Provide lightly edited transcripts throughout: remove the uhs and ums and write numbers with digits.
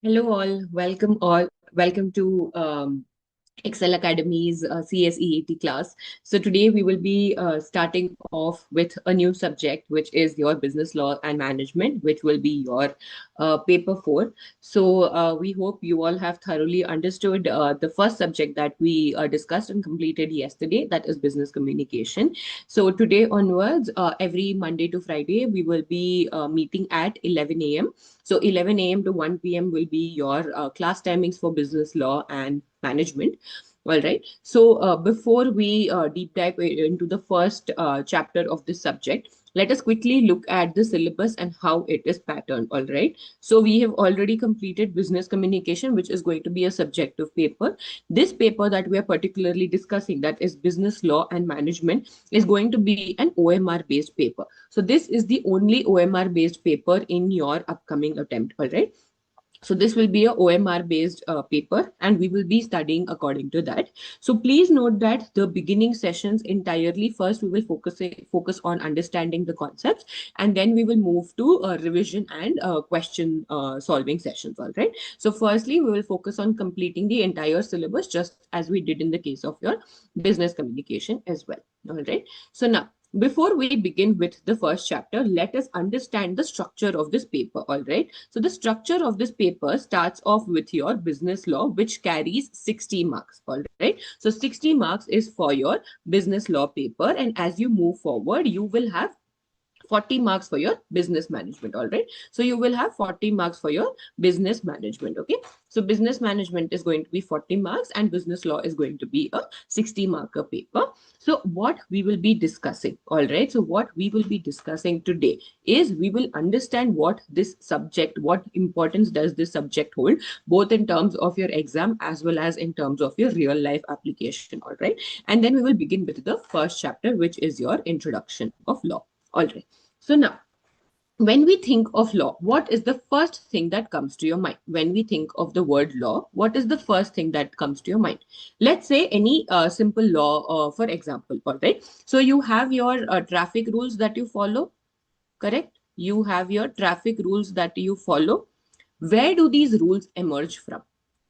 Hello all. Welcome to Excel Academy's CSEET class. So today we will be starting off with a new subject, which is your business law and management, which will be your paper 4. So we hope you all have thoroughly understood the first subject that we discussed and completed yesterday, that is business communication. So today onwards, every Monday to Friday, we will be meeting at 11 a.m. So 11 a.m. to 1 p.m. will be your class timings for business law and management. All right. So before we deep dive into the first chapter of this subject, let us quickly look at the syllabus and how it is patterned. All right. So we have already completed business communication, which is going to be a subjective paper. This paper that we are particularly discussing, that is business law and management, is going to be an OMR based paper. So this is the only OMR based paper in your upcoming attempt. All right. So this will be a OMR based paper and we will be studying according to that. So please note that the beginning sessions entirely, first we will focus on understanding the concepts, and then we will move to revision and question solving sessions. All right. So firstly, we will focus on completing the entire syllabus, just as we did in the case of your business communication as well. All right. So now, before we begin with the first chapter, let us understand the structure of this paper. All right. So the structure of this paper starts off with your business law, which carries 60 marks. All right. So 60 marks is for your business law paper. And as you move forward, you will have 40 marks for your business management. All right. So you will have 40 marks for your business management. Okay. So business management is going to be 40 marks and business law is going to be a 60 marker paper. So what we will be discussing. All right. So what we will be discussing today is we will understand what this subject, what importance does this subject hold, both in terms of your exam as well as in terms of your real life application. All right. And then we will begin with the first chapter, which is your introduction of law. All right. So now, when we think of law, what is the first thing that comes to your mind? When we think of the word law, what is the first thing that comes to your mind? Let's say any simple law, for example, all right? So you have your traffic rules that you follow, correct? You have your traffic rules that you follow. Where do these rules emerge from?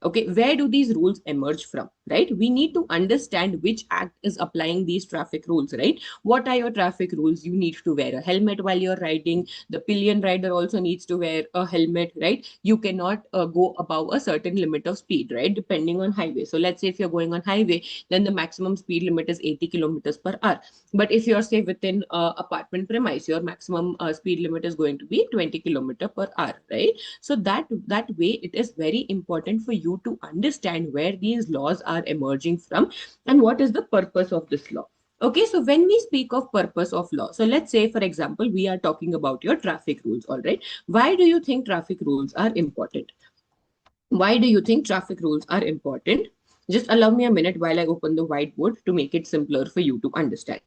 Okay, where do these rules emerge from? Right, we need to understand which act is applying these traffic rules. Right, what are your traffic rules? You need to wear a helmet while you're riding. The pillion rider also needs to wear a helmet. Right, you cannot go above a certain limit of speed, right, depending on highway. So let's say if you're going on highway, then the maximum speed limit is 80 kilometers per hour. But if you're, say, within apartment premise, your maximum speed limit is going to be 20 kilometer per hour. Right, so that way it is very important for you to understand where these laws are emerging from and what is the purpose of this law. Okay, so when we speak of purpose of law, so let's say, for example, we are talking about your traffic rules. All right, why do you think traffic rules are important? Why do you think traffic rules are important? Just allow me a minute while I open the whiteboard to make it simpler for you to understand.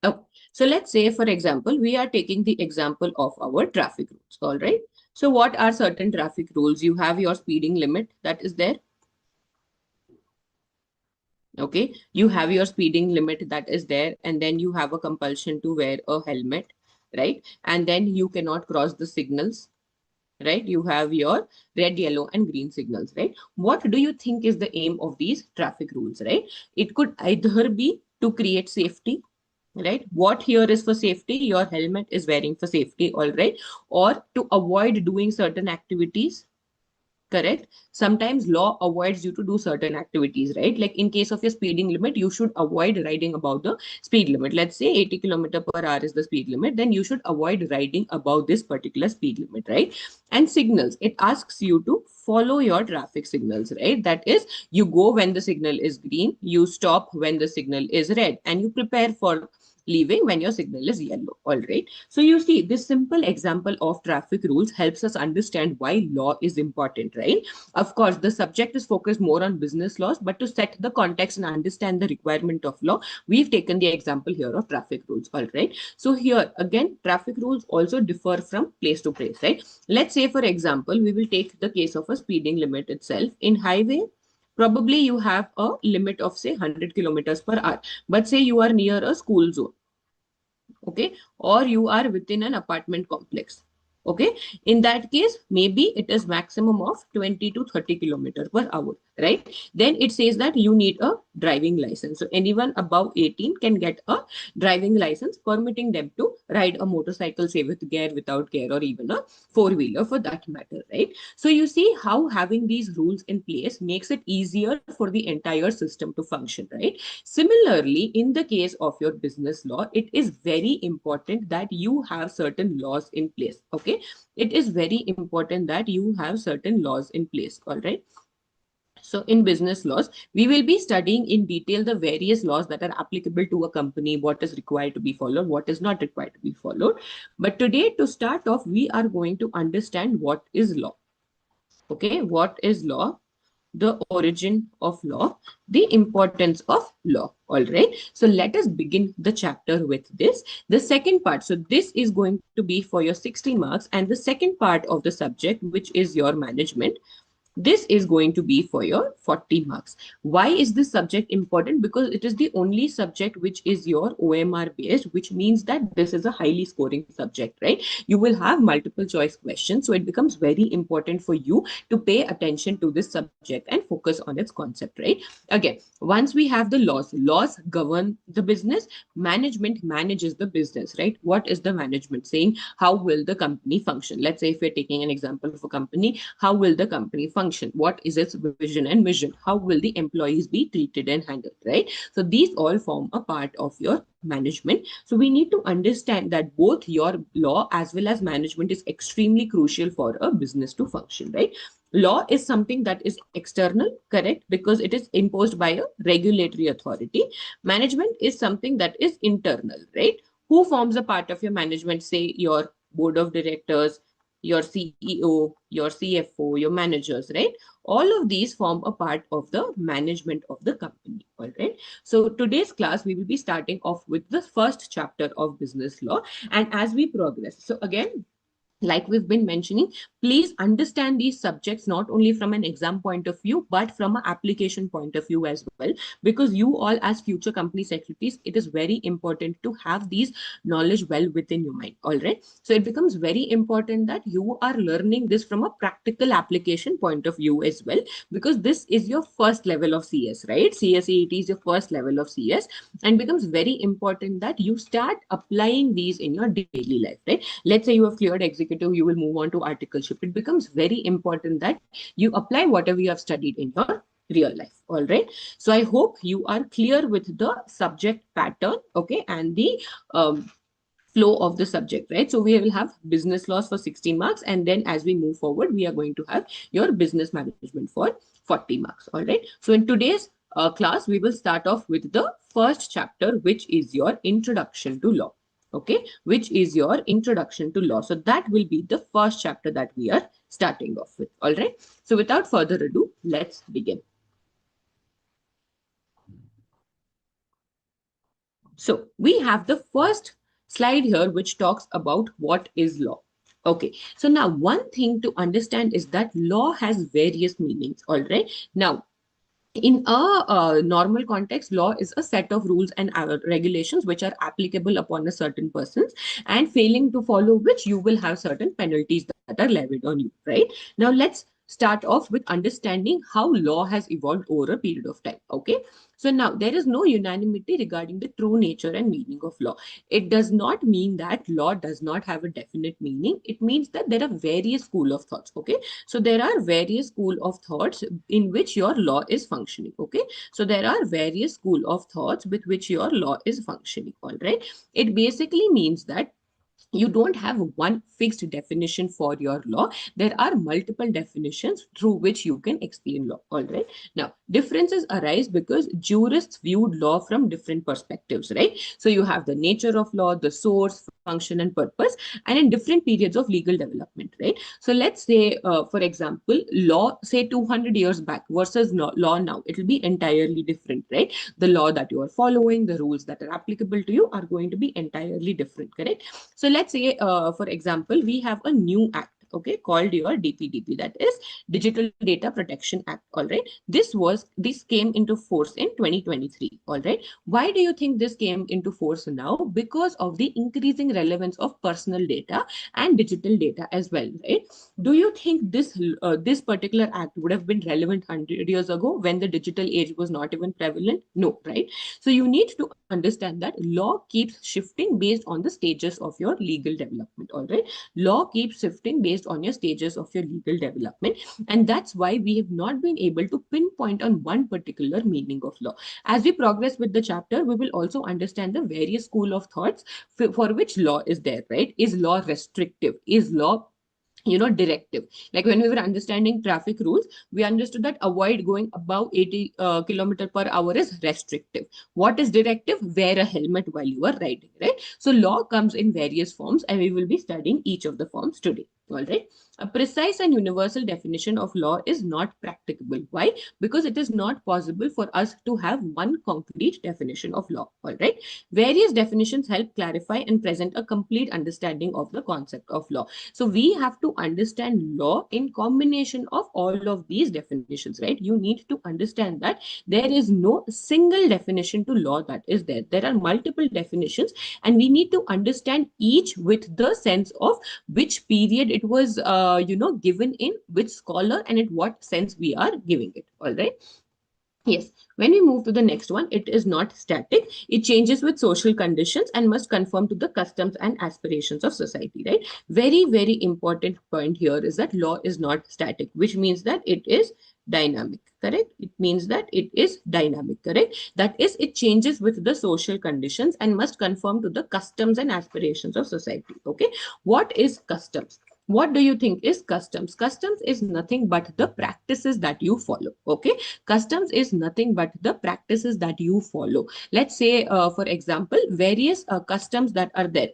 Okay. So let's say, for example, we are taking the example of our traffic rules. All right. So what are certain traffic rules? You have your speeding limit that is there. Okay. You have your speeding limit that is there. And then you have a compulsion to wear a helmet. Right. And then you cannot cross the signals. Right. You have your red, yellow, and green signals. Right. What do you think is the aim of these traffic rules? Right. It could either be to create safety. Right, what here is for safety, your helmet is wearing for safety. All right, or to avoid doing certain activities. Correct, sometimes law avoids you to do certain activities, right? Like in case of your speeding limit, you should avoid riding above the speed limit. Let's say 80 kilometer per hour is the speed limit, then you should avoid riding above this particular speed limit. Right, and signals, it asks you to follow your traffic signals. Right, that is, you go when the signal is green, you stop when the signal is red, and you prepare for leaving when your signal is yellow. All right. So you see, this simple example of traffic rules helps us understand why law is important, right? Of course, the subject is focused more on business laws, but to set the context and understand the requirement of law, we've taken the example here of traffic rules. All right. So here again, traffic rules also differ from place to place, right? Let's say, for example, we will take the case of a speeding limit itself. In highway, probably you have a limit of say 100 kilometers per hour, but say you are near a school zone, okay, or you are within an apartment complex, okay. In that case, maybe it is maximum of 20 to 30 kilometers per hour, right? Then it says that you need a driving license. So anyone above 18 can get a driving license permitting them to ride a motorcycle, say with gear, without gear, or even a four-wheeler for that matter, right? So you see how having these rules in place makes it easier for the entire system to function, right? Similarly, in the case of your business law, it is very important that you have certain laws in place, okay? It is very important that you have certain laws in place, all right? So in business laws, we will be studying in detail the various laws that are applicable to a company, what is required to be followed, what is not required to be followed. But today, to start off, we are going to understand what is law. Okay, what is law? The origin of law, the importance of law. All right. So let us begin the chapter with this. The second part. So this is going to be for your 60 marks, and the second part of the subject, which is your management, this is going to be for your 40 marks. Why is this subject important? Because it is the only subject which is your OMR based, which means that this is a highly scoring subject, right? You will have multiple choice questions. So it becomes very important for you to pay attention to this subject and focus on its concept, right? Again, once we have the laws, laws govern the business, management manages the business, right? What is the management saying? How will the company function? Let's say if we're taking an example of a company, how will the company function? What is its vision and mission? How will the employees be treated and handled, right? So these all form a part of your management. So we need to understand that both your law as well as management is extremely crucial for a business to function, right? Law is something that is external, correct, because it is imposed by a regulatory authority. Management is something that is internal, right? Who forms a part of your management? Say your board of directors, your CEO, your CFO, your managers, right? All of these form a part of the management of the company. All right. So today's class, we will be starting off with the first chapter of business law. And as we progress, so again, like we've been mentioning, please understand these subjects not only from an exam point of view, but from an application point of view as well. Because you all, as future company secretaries, it is very important to have these knowledge well within your mind. All right. So it becomes very important that you are learning this from a practical application point of view as well, because this is your first level of CS, right? CSEET is your first level of CS, and becomes very important that you start applying these in your daily life, right? Let's say you have cleared executive, you will move on to articleship. It becomes very important that you apply whatever you have studied in your real life. All right. So I hope you are clear with the subject pattern, okay, and the flow of the subject, right? So we will have business laws for 60 marks, and then as we move forward, we are going to have your business management for 40 marks. All right. So in today's class, we will start off with the first chapter, which is your introduction to law. Okay, which is your introduction to law. So that will be the first chapter that we are starting off with. All right. So without further ado, let's begin. So we have the first slide here, which talks about what is law. Okay, so now one thing to understand is that law has various meanings. All right. Now, in a normal context, law is a set of rules and regulations which are applicable upon a certain person, and failing to follow which you will have certain penalties that are levied on you, right? Now let's start off with understanding how law has evolved over a period of time. Okay, so now there is no unanimity regarding the true nature and meaning of law. It does not mean that law does not have a definite meaning. It means that there are various school of thoughts. Okay, so there are various school of thoughts in which your law is functioning. Okay, so there are various school of thoughts with which your law is functioning. All right, it basically means that you don't have one fixed definition for your law. There are multiple definitions through which you can explain law. All right. Now, differences arise because jurists viewed law from different perspectives, right? So you have the nature of law, the source, function, and purpose, and in different periods of legal development, right? So let's say, for example, law, say 200 years back versus law now, it will be entirely different, right? The law that you are following, the rules that are applicable to you are going to be entirely different, correct? So let's say, for example, we have a new act, okay, called your DPDP, that is Digital Data Protection Act. All right, this came into force in 2023. All right, why do you think this came into force now? Because of the increasing relevance of personal data and digital data as well, right? Do you think this particular act would have been relevant 100 years ago when the digital age was not even prevalent? No, right? So you need to understand that law keeps shifting based on the stages of your legal development. All right. Law keeps shifting based on your stages of your legal development. And that's why we have not been able to pinpoint on one particular meaning of law. As we progress with the chapter, we will also understand the various school of thoughts for which law is there, right? Is law restrictive? Is law directive? Like when we were understanding traffic rules, we understood that avoid going above 80 kilometer per hour is restrictive. What is directive? Wear a helmet while you are riding, right? So law comes in various forms, and we will be studying each of the forms today. All right. A precise and universal definition of law is not practicable. Why? Because it is not possible for us to have one concrete definition of law. All right. Various definitions help clarify and present a complete understanding of the concept of law. So we have to understand law in combination of all of these definitions, right? You need to understand that there is no single definition to law that is there. There are multiple definitions, and we need to understand each with the sense of which period it was, given in, which scholar, and in what sense we are giving it. All right. Yes, when we move to the next one, it is not static. It changes with social conditions and must conform to the customs and aspirations of society, right? Very, very important point here is that law is not static, which means that it is dynamic, correct? It means that it is dynamic, correct? That is, it changes with the social conditions and must conform to the customs and aspirations of society, okay? What is customs? What do you think is customs? Customs is nothing but the practices that you follow, okay? Customs is nothing but the practices that you follow. Let's say, for example, various customs that are there.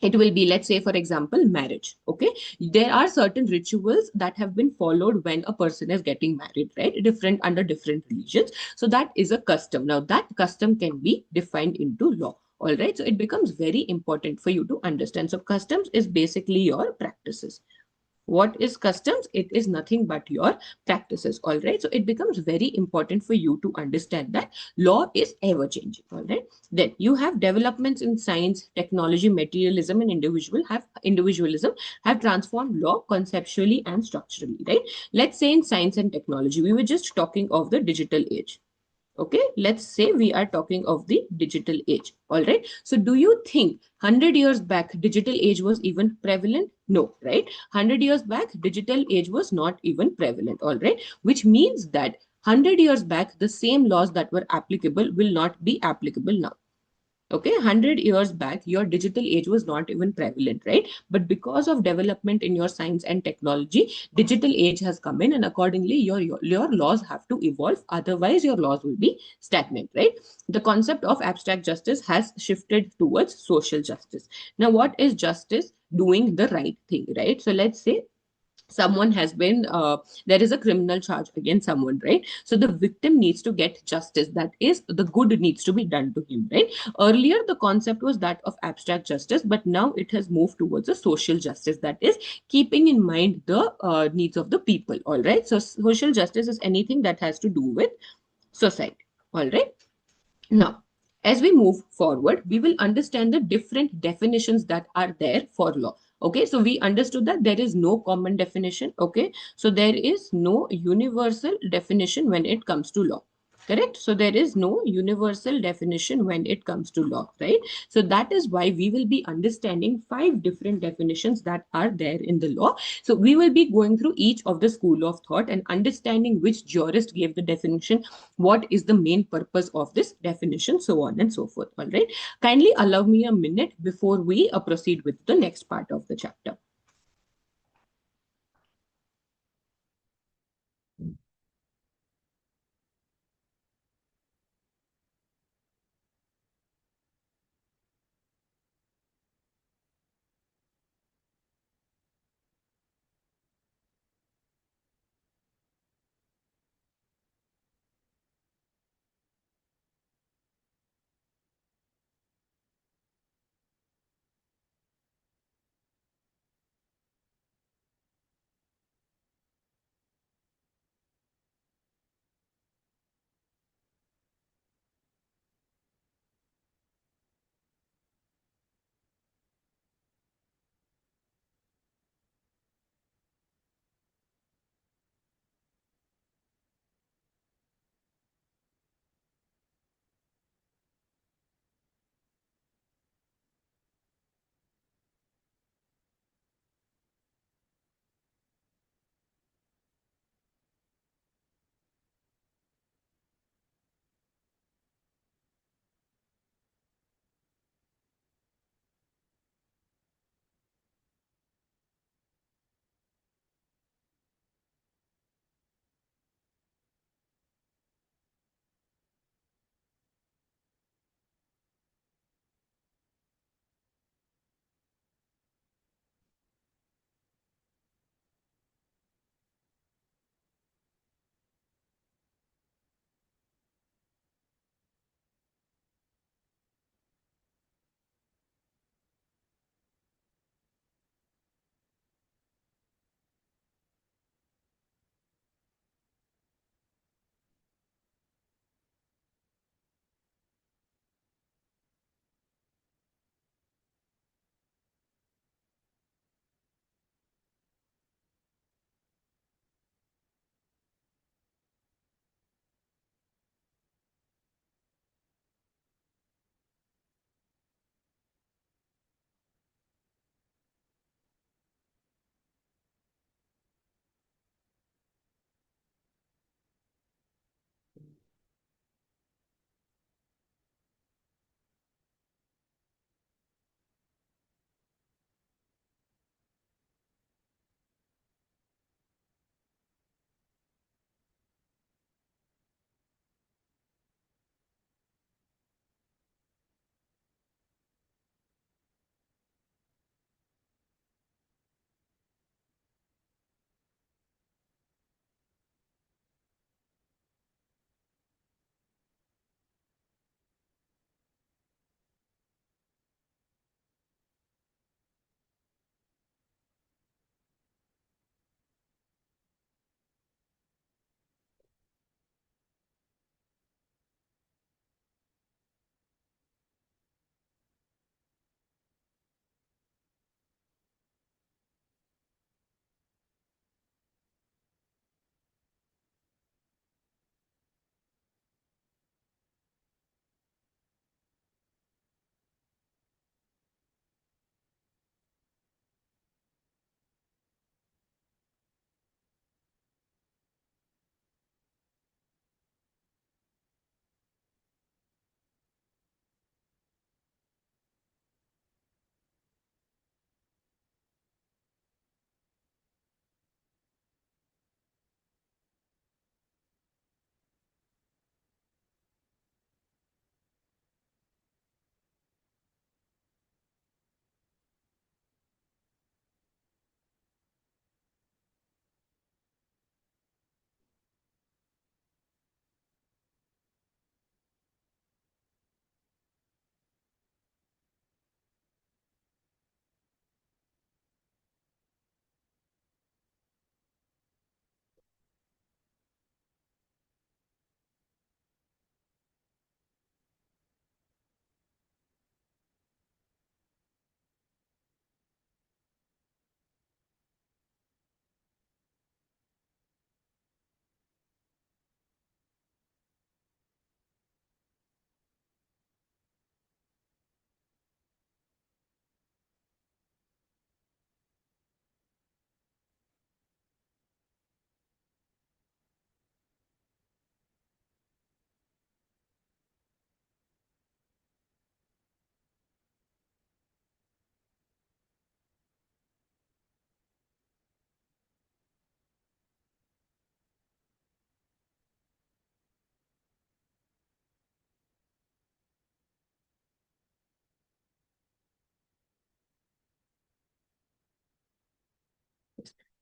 It will be, let's say, for example, marriage. Okay. There are certain rituals that have been followed when a person is getting married, right? Different under different religions. So that is a custom. Now, that custom can be defined into law. All right. So it becomes very important for you to understand. So customs is basically your practices. What is customs? It is nothing but your practices. All right. So it becomes very important for you to understand that law is ever changing. All right. Then you have developments in science, technology, materialism, and individualism have transformed law conceptually and structurally. Right. Let's say in science and technology, we were just talking of the digital age. Okay, let's say we are talking of the digital age. All right. So do you think 100 years back digital age was even prevalent? No, right? 100 years back digital age was not even prevalent. All right. Which means that 100 years back the same laws that were applicable will not be applicable now. Okay, 100 years back, your digital age was not even prevalent, right? But because of development in your science and technology, digital age has come in, and accordingly, your laws have to evolve. Otherwise, your laws will be stagnant, right? The concept of abstract justice has shifted towards social justice. Now, what is justice? Doing the right thing, right? So let's say someone has been there is a criminal charge against someone, right? So the victim needs to get justice, that is, the good needs to be done to him, right? Earlier the concept was that of abstract justice, but now it has moved towards a social justice, that is keeping in mind the needs of the people. All right. So social justice is anything that has to do with society. All right. Now, as we move forward, we will understand the different definitions that are there for law. Okay, so we understood that there is no common definition. Okay, so there is no universal definition when it comes to law. Correct. So there is no universal definition when it comes to law, right? So that is why we will be understanding five different definitions that are there in the law. So we will be going through each of the school of thought and understanding which jurist gave the definition, what is the main purpose of this definition, so on and so forth. All right. Kindly allow me a minute before we proceed with the next part of the chapter.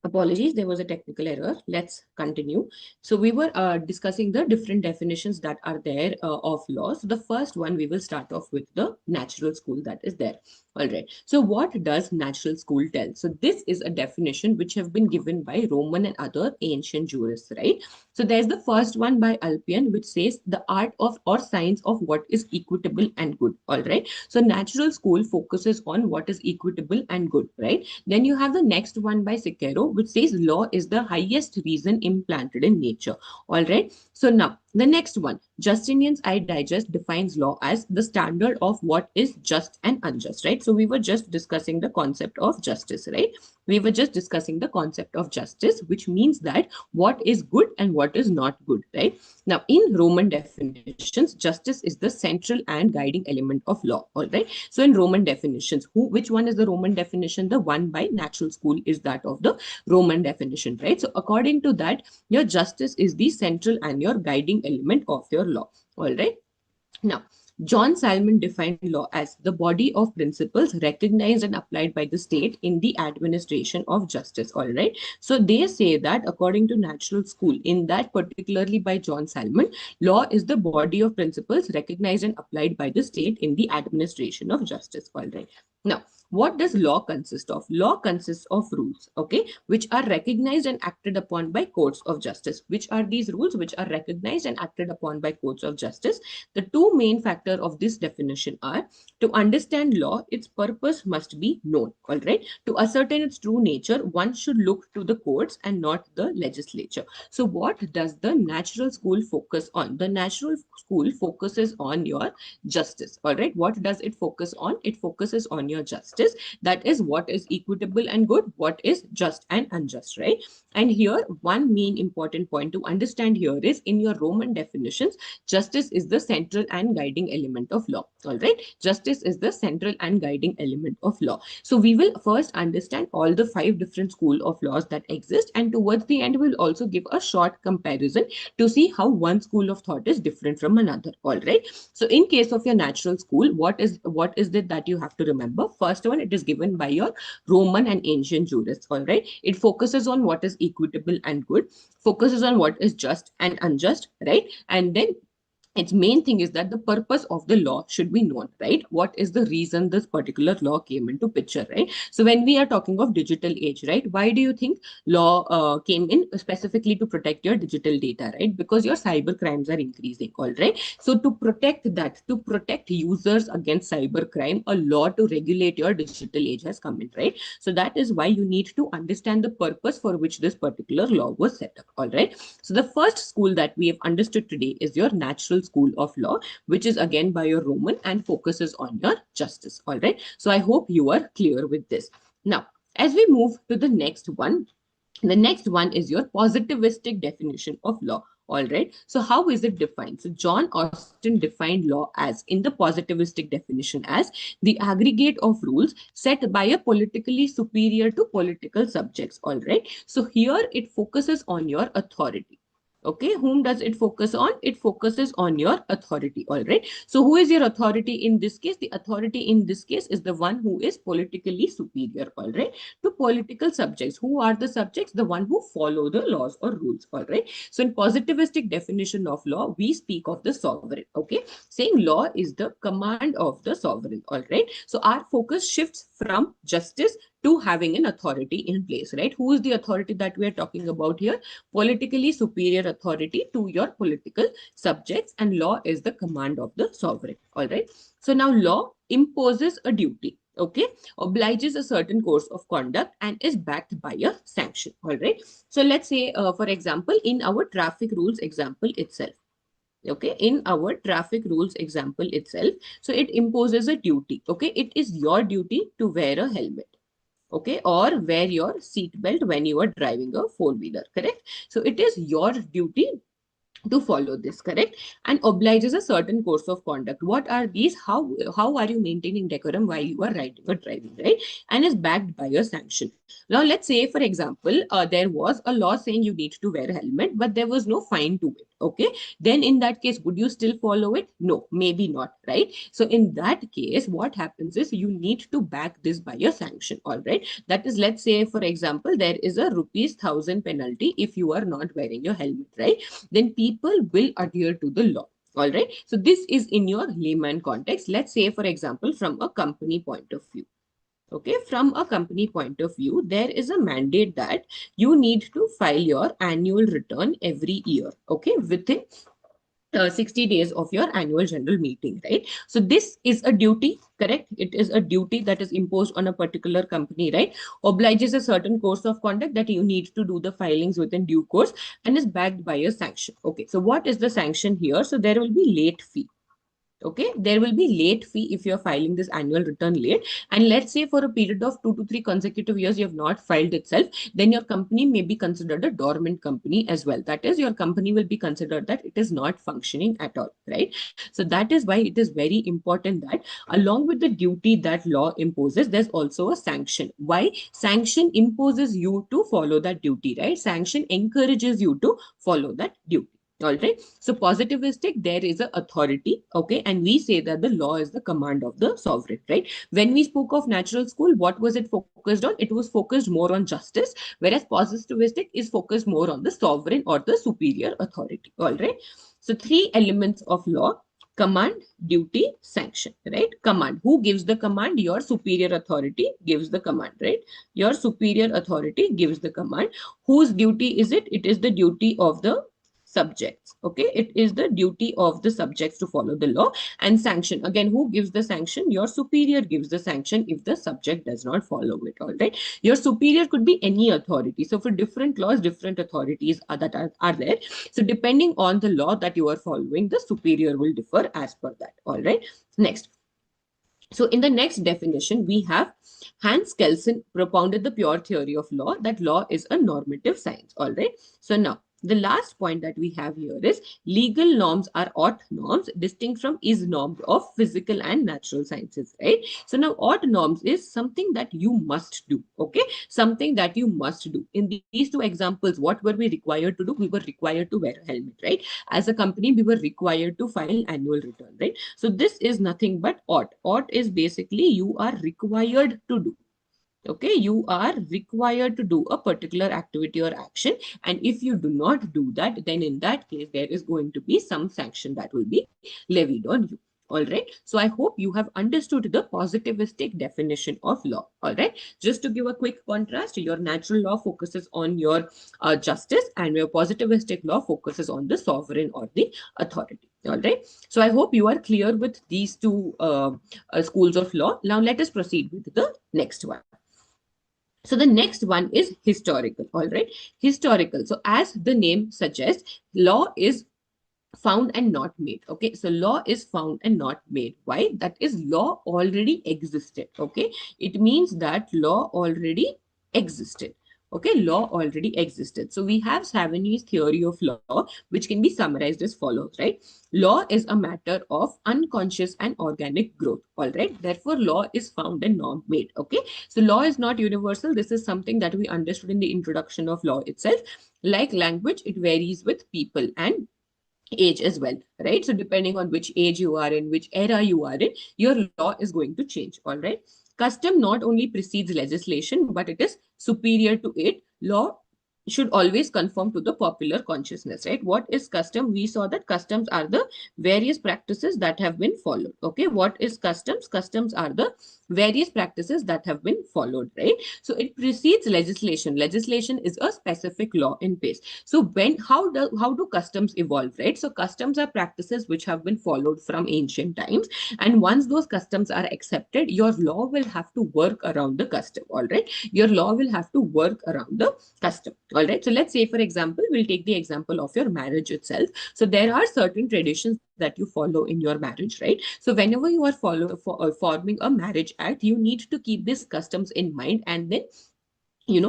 Apologies, there was a technical error. Let's continue. So we were discussing the different definitions that are there of law. So the first one, we will start off with the natural school that is there. All right. So what does natural school tell? So this is a definition which have been given by Roman and other ancient jurists, right? So there's the first one by Alpian, which says the art of or science of what is equitable and good. All right. So natural school focuses on what is equitable and good, right? Then you have the next one by Cicero, which says law is the highest reason implanted in nature. All right. So now the next one, Justinian's I Digest defines law as the standard of what is just and unjust, right? So we were just discussing the concept of justice, right? We were just discussing the concept of justice, which means that what is good and what is not good, right? Now, in Roman definitions, justice is the central and guiding element of law, all right? So in Roman definitions, which one is the Roman definition? The one by natural school is that of the Roman definition, right? So according to that, your justice is the central and your guiding element of your law, all right? Now, John Salmon defined law as the body of principles recognized and applied by the state in the administration of justice. All right. So they say that according to natural school, in that particularly by John Salmon, law is the body of principles recognized and applied by the state in the administration of justice. All right. Now, what does law consist of? Law consists of rules, okay, which are recognized and acted upon by courts of justice. Which are these rules which are recognized and acted upon by courts of justice? The two main factors of this definition are to understand law, its purpose must be known. All right. To ascertain its true nature, one should look to the courts and not the legislature. So, what does the natural school focus on? The natural school focuses on your justice. All right. What does it focus on? It focuses on your justice. That is what is equitable and good, what is just and unjust, right? And here, one main important point to understand here is in your Roman definitions, justice is the central and guiding element of law. All right. Justice is the central and guiding element of law. So we will first understand all the 5 different school of laws that exist. And towards the end, we'll also give a short comparison to see how one school of thought is different from another. All right. So in case of your natural school, what is it that you have to remember? First one, it is given by your Roman and ancient jurists. All right. It focuses on what is equitable and good, focuses on what is just and unjust, right? And then its main thing is that the purpose of the law should be known, right? What is the reason this particular law came into picture, right? So when we are talking of digital age, right, why do you think law came in specifically to protect your digital data, right? Because your cyber crimes are increasing, all right? So to protect that, to protect users against cyber crime, a law to regulate your digital age has come in, right? So that is why you need to understand the purpose for which this particular law was set up, all right? So the first school that we have understood today is your natural school of law, which is again by your Roman and focuses on your justice. All right. So I hope you are clear with this. Now, as we move to the next one is your positivistic definition of law. All right. So how is it defined? So John Austin defined law as, in the positivistic definition, as the aggregate of rules set by a politically superior to political subjects. All right. So here it focuses on your authority. Okay, whom does it focus on? It focuses on your authority. All right. So who is your authority in this case? The authority in this case is the one who is politically superior. All right. To political subjects. Who are the subjects? The one who follow the laws or rules. All right. So in positivistic definition of law, we speak of the sovereign. Okay. Saying law is the command of the sovereign. All right. So our focus shifts from justice to having an authority in place, right? Who is the authority that we are talking about here? Politically superior authority to your political subjects, and law is the command of the sovereign. All right. So now law imposes a duty, okay, obliges a certain course of conduct and is backed by a sanction. All right. So let's say, for example, in our traffic rules example itself, okay, in our traffic rules example itself, so it imposes a duty. Okay, it is your duty to wear a helmet, okay, or wear your seat belt when you are driving a four-wheeler, correct? So it is your duty to follow this, correct? And obliges a certain course of conduct. What are these? How are you maintaining decorum while you are riding or driving, right? And is backed by a sanction. Now let's say, for example, there was a law saying you need to wear a helmet, but there was no fine to it. okay, then in that case, would you still follow it? No, maybe not, right? So in that case, what happens is you need to back this by a sanction, all right? That is, let's say, for example, there is a rupees 1,000 penalty if you are not wearing your helmet, right? Then people will adhere to the law. All right. So this is in your layman context. Let's say, for example, from a company point of view. Okay, from a company point of view, there is a mandate that you need to file your annual return every year, okay, within 60 days of your annual general meeting, right? So this is a duty, correct? It is a duty that is imposed on a particular company, right? Obliges a certain course of conduct that you need to do the filings within due course and is backed by a sanction. Okay, so what is the sanction here? So there will be late fee. Okay, there will be late fee if you're filing this annual return late. And let's say for a period of 2 to 3 consecutive years, you have not filed itself, then your company may be considered a dormant company as well. That is, your company will be considered that it is not functioning at all, right? So that is why it is very important that along with the duty that law imposes, there's also a sanction. Why? Sanction imposes you to follow that duty, right? Sanction encourages you to follow that duty. All right. So positivistic, there is a authority, okay, and we say that the law is the command of the sovereign, right? When we spoke of natural school, what was it focused on? It was focused more on justice, whereas positivistic is focused more on the sovereign or the superior authority. All right. So three elements of law: command, duty, sanction, right? Command. Who gives the command? Your superior authority gives the command, right? Your superior authority gives the command. Whose duty is it? It is the duty of the subjects, okay? It is the duty of the subjects to follow the law. And sanction, again, who gives the sanction? Your superior gives the sanction if the subject does not follow it. All right, your superior could be any authority. So for different laws, different authorities are there. So depending on the law that you are following, the superior will differ as per that. All right, next. So in the next definition, we have Hans Kelsen propounded the pure theory of law, that law is a normative science. All right. So now the last point that we have here is legal norms are ought norms, distinct from is norms of physical and natural sciences, right? So now ought norms is something that you must do, okay? Something that you must do. In these two examples, what were we required to do? We were required to wear a helmet, right? As a company, we were required to file annual return, right? So this is nothing but ought. Ought is basically you are required to do. Okay, you are required to do a particular activity or action, and if you do not do that, then in that case there is going to be some sanction that will be levied on you. All right, so I hope you have understood the positivistic definition of law. All right, just to give a quick contrast, your natural law focuses on your justice, and your positivistic law focuses on the sovereign or the authority. All right, so I hope you are clear with these two schools of law. Now let us proceed with the next one. So the next one is historical. All right, historical. So as the name suggests, law is found and not made. Okay, so law is found and not made. Why? That is, law already existed. Okay, it means that law already existed. Okay, law already existed. So we have Savigny's theory of law, which can be summarized as follows, right? Law is a matter of unconscious and organic growth. All right, therefore law is found and not made. Okay, so law is not universal. This is something that we understood in the introduction of law itself. Like language, it varies with people and age as well, right? So depending on which age you are in, which era you are in, your law is going to change. All right, custom not only precedes legislation, but it is superior to it. Law should always conform to the popular consciousness, right? What is custom? We saw that customs are the various practices that have been followed. Okay, what is customs? Customs are the various practices that have been followed, right? So it precedes legislation. Legislation is a specific law in place. So when how do customs evolve, right? So customs are practices which have been followed from ancient times, and once those customs are accepted, your law will have to work around the custom. All right, your law will have to work around the custom. All right, so let's say, for example, we'll take the example of your marriage itself. So there are certain traditions that you follow in your marriage, right? So whenever you are forming a marriage act, you need to keep these customs in mind and then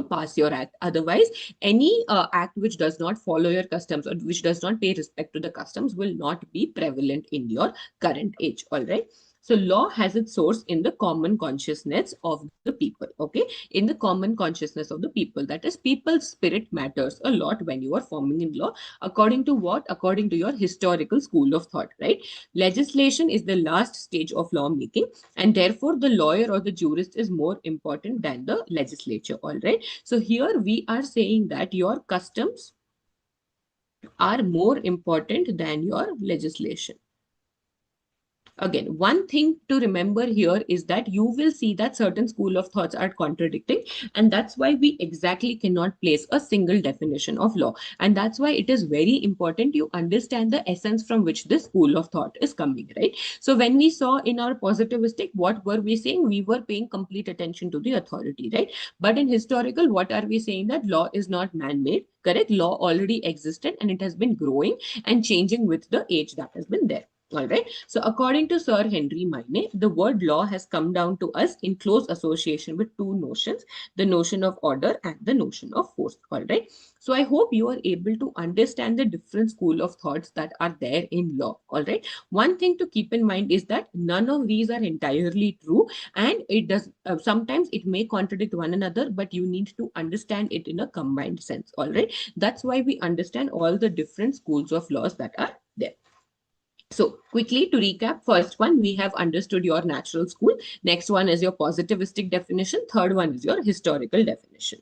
pass your act. Otherwise, any act which does not follow your customs or which does not pay respect to the customs will not be prevalent in your current age. All right, So law has its source in the common consciousness of the people, okay? In the common consciousness of the people. That is, people's spirit matters a lot when you are forming in law. According to what? According to your historical school of thought, right? Legislation is the last stage of lawmaking, and therefore the lawyer or the jurist is more important than the legislature, all right? So here we are saying that your customs are more important than your legislation. Again, one thing to remember here is that you will see that certain school of thoughts are contradicting, and that's why we exactly cannot place a single definition of law. And that's why it is very important you understand the essence from which this school of thought is coming, right? So when we saw in our positivistic, what were we saying? We were paying complete attention to the authority, right? But in historical, what are we saying? That law is not man-made, correct? Law already existed and it has been growing and changing with the age that has been there. All right. So according to Sir Henry Maine, the word law has come down to us in close association with two notions, the notion of order and the notion of force. All right. So I hope you are able to understand the different school of thoughts that are there in law. All right. One thing to keep in mind is that none of these are entirely true, and it does sometimes it may contradict one another, but you need to understand it in a combined sense. All right. That's why we understand all the different schools of laws that are there. So quickly to recap, first one, we have understood your natural school. Next one is your positivistic definition. Third one is your historical definition.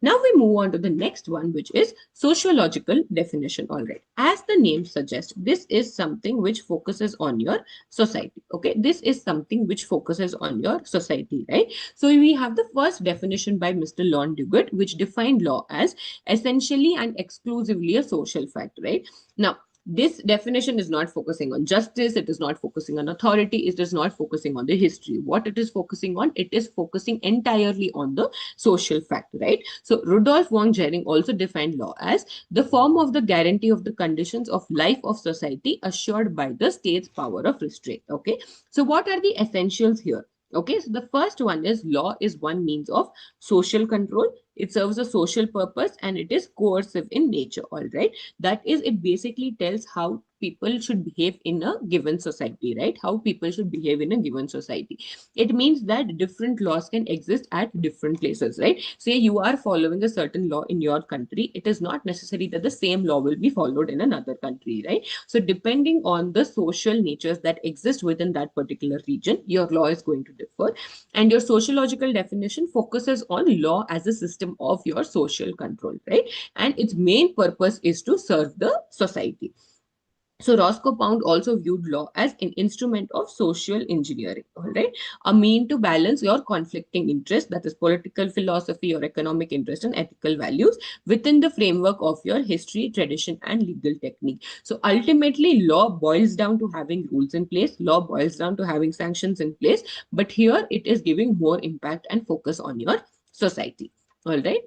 Now we move on to the next one, which is sociological definition. All right. As the name suggests, this is something which focuses on your society. Okay. This is something which focuses on your society, right? So we have the first definition by Mr. Lon Duguid, which defined law as essentially and exclusively a social fact, right? Now, this definition is not focusing on justice, it is not focusing on authority, it is not focusing on the history. What it is focusing on, it is focusing entirely on the social fact, right? So Rudolf von Jering also defined law as the form of the guarantee of the conditions of life of society assured by the state's power of restraint. Okay, so what are the essentials here? Okay, so the first one is law is one means of social control. It serves a social purpose and it is coercive in nature. All right, that is, it basically tells how people should behave in a given society, right? How people should behave in a given society. It means that different laws can exist at different places, right? Say you are following a certain law in your country, it is not necessary that the same law will be followed in another country, right? So depending on the social natures that exist within that particular region, your law is going to differ. And your sociological definition focuses on law as a system of your social control, right? And its main purpose is to serve the society. So Roscoe Pound also viewed law as an instrument of social engineering, all right? A mean to balance your conflicting interests, that is political philosophy or economic interest and ethical values, within the framework of your history, tradition, and legal technique. So ultimately, law boils down to having rules in place, law boils down to having sanctions in place, but here it is giving more impact and focus on your society, all right?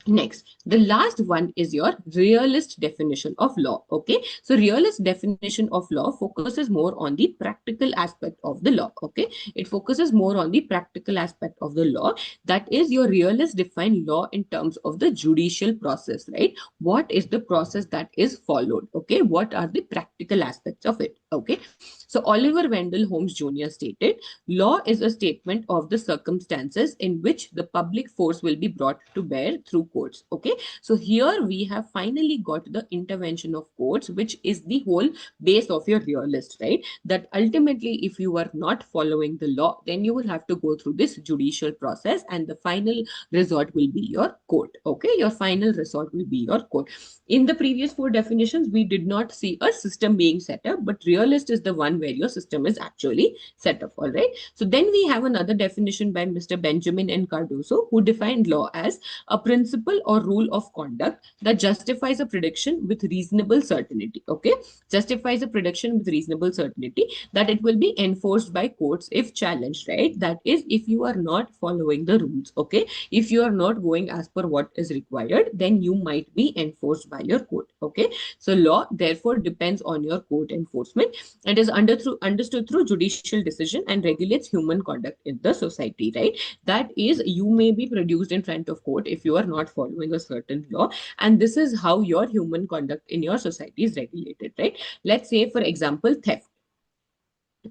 Next, the last one is your realist definition of law. Okay, so realist definition of law focuses more on the practical aspect of the law. Okay, it focuses more on the practical aspect of the law. That is, your realist define law in terms of the judicial process, right? What is the process that is followed? Okay, what are the practical aspects of it? Okay, so Oliver Wendell Holmes Jr. stated, law is a statement of the circumstances in which the public force will be brought to bear through courts. Okay, so here we have finally got the intervention of courts, which is the whole base of your realist, right? That ultimately, if you are not following the law, then you will have to go through this judicial process, and the final resort will be your court. Okay, your final resort will be your court. In the previous four definitions, we did not see a system being set up, but realist is the one where your system is actually set up. All right. So then we have another definition by Mr. Benjamin N. Cardoso, who defined law as a principle or rule of conduct that justifies a prediction with reasonable certainty. Okay, justifies a prediction with reasonable certainty that it will be enforced by courts if challenged, right? That is, if you are not following the rules. Okay, if you are not going as per what is required, then you might be enforced by your court. Okay, so law therefore depends on your court enforcement and is understood through judicial decision and regulates human conduct in the society, right? That is, you may be produced in front of court if you are not following a certain law, and this is how your human conduct in your society is regulated, right? Let's say, for example, theft.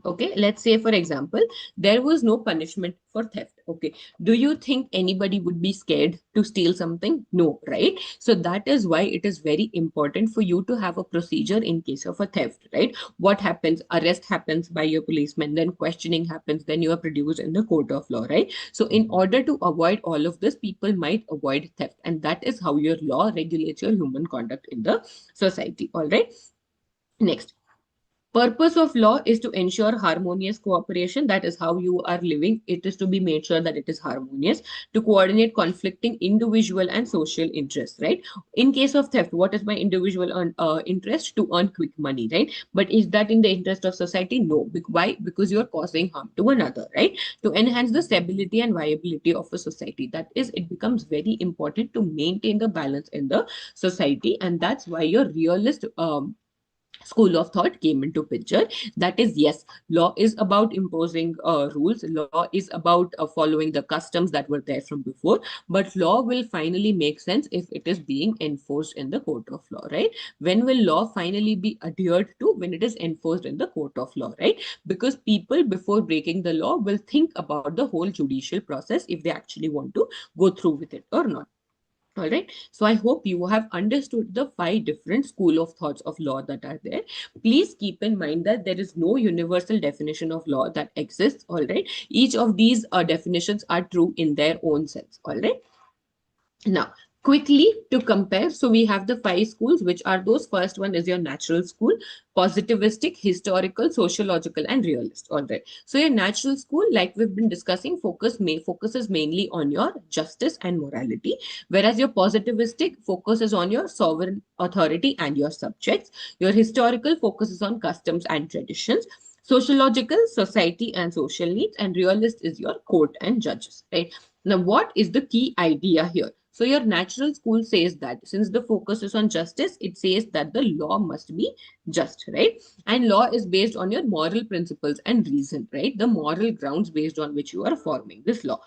Okay, let's say for example, there was no punishment for theft. Okay, do you think anybody would be scared to steal something? No, right? So that is why it is very important for you to have a procedure in case of a theft, right? What happens? Arrest happens by your policeman, then questioning happens, then you are produced in the court of law, right? So in order to avoid all of this, people might avoid theft, and that is how your law regulates your human conduct in the society. All right. Next, purpose of law is to ensure harmonious cooperation. That is how you are living. It is to be made sure that it is harmonious, to coordinate conflicting individual and social interests, right? In case of theft, what is my individual interest? To earn quick money, right? But is that in the interest of society? No. Why? Because you are causing harm to another, right? To enhance the stability and viability of a society, that is, it becomes very important to maintain the balance in the society. And that's why your realist school of thought came into picture. That is, yes, law is about imposing rules, law is about following the customs that were there from before, but law will finally make sense if it is being enforced in the court of law, right? When will law finally be adhered to? When it is enforced in the court of law, right? Because people, before breaking the law, will think about the whole judicial process if they actually want to go through with it or not. All right. So I hope you have understood the five different school of thoughts of law that are there. Please keep in mind that there is no universal definition of law that exists. All right. Each of these definitions are true in their own sense. All right. Now, quickly to compare, so we have the five schools, which are those. First one is your natural school, positivistic, historical, sociological, and realist. All right. So your natural school, like we've been discussing, focuses mainly on your justice and morality, whereas your positivistic focuses on your sovereign authority and your subjects. Your historical focuses on customs and traditions. Sociological, society and social needs, and realist is your court and judges, right? Now, what is the key idea here? So, your natural school says that since the focus is on justice, it says that the law must be just, right? And law is based on your moral principles and reason, right? The moral grounds based on which you are forming this law.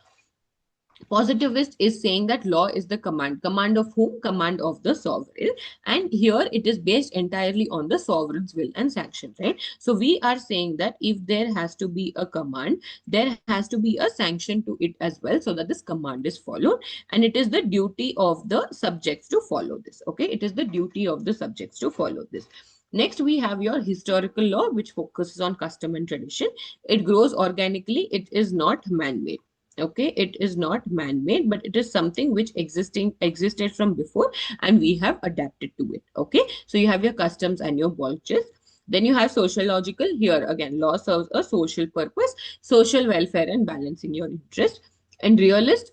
Positivist is saying that law is the command of whom? Command of the sovereign. And here it is based entirely on the sovereign's will and sanction, right? So we are saying that if there has to be a command, there has to be a sanction to it as well, so that this command is followed. And it is the duty of the subjects to follow this. Okay, it is the duty of the subjects to follow this. Next, we have your historical law, which focuses on custom and tradition. It grows organically, it is not man-made. Okay, it is not man-made, but it is something which existed from before, and we have adapted to it. Okay, so you have your customs and your vultures. Then you have sociological. Here again, law serves a social purpose, social welfare and balancing your interest. And realist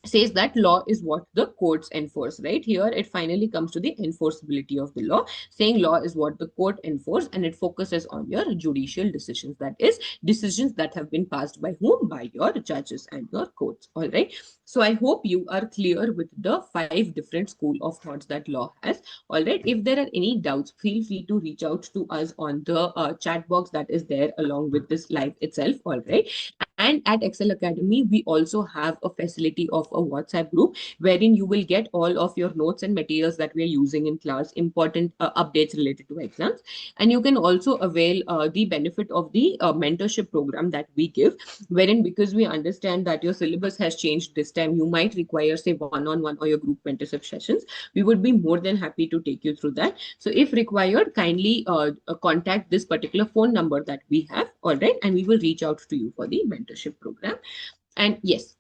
says that law is what the courts enforce, right? Here it finally comes to the enforceability of the law, saying law is what the court enforce, and it focuses on your judicial decisions, that is decisions that have been passed by whom? By your judges and your courts. All right. So I hope you are clear with the five different school of thoughts that law has. All right. If there are any doubts, feel free to reach out to us on the chat box that is there along with this live itself. All right. And at Excel Academy, we also have a facility of a WhatsApp group wherein you will get all of your notes and materials that we are using in class, important updates related to exams. And you can also avail the benefit of the mentorship program that we give, wherein because we understand that your syllabus has changed this time, you might require, say, one-on-one or your group mentorship sessions. We would be more than happy to take you through that. So if required, kindly contact this particular phone number that we have, all right, and we will reach out to you for the mentorship program. And yes,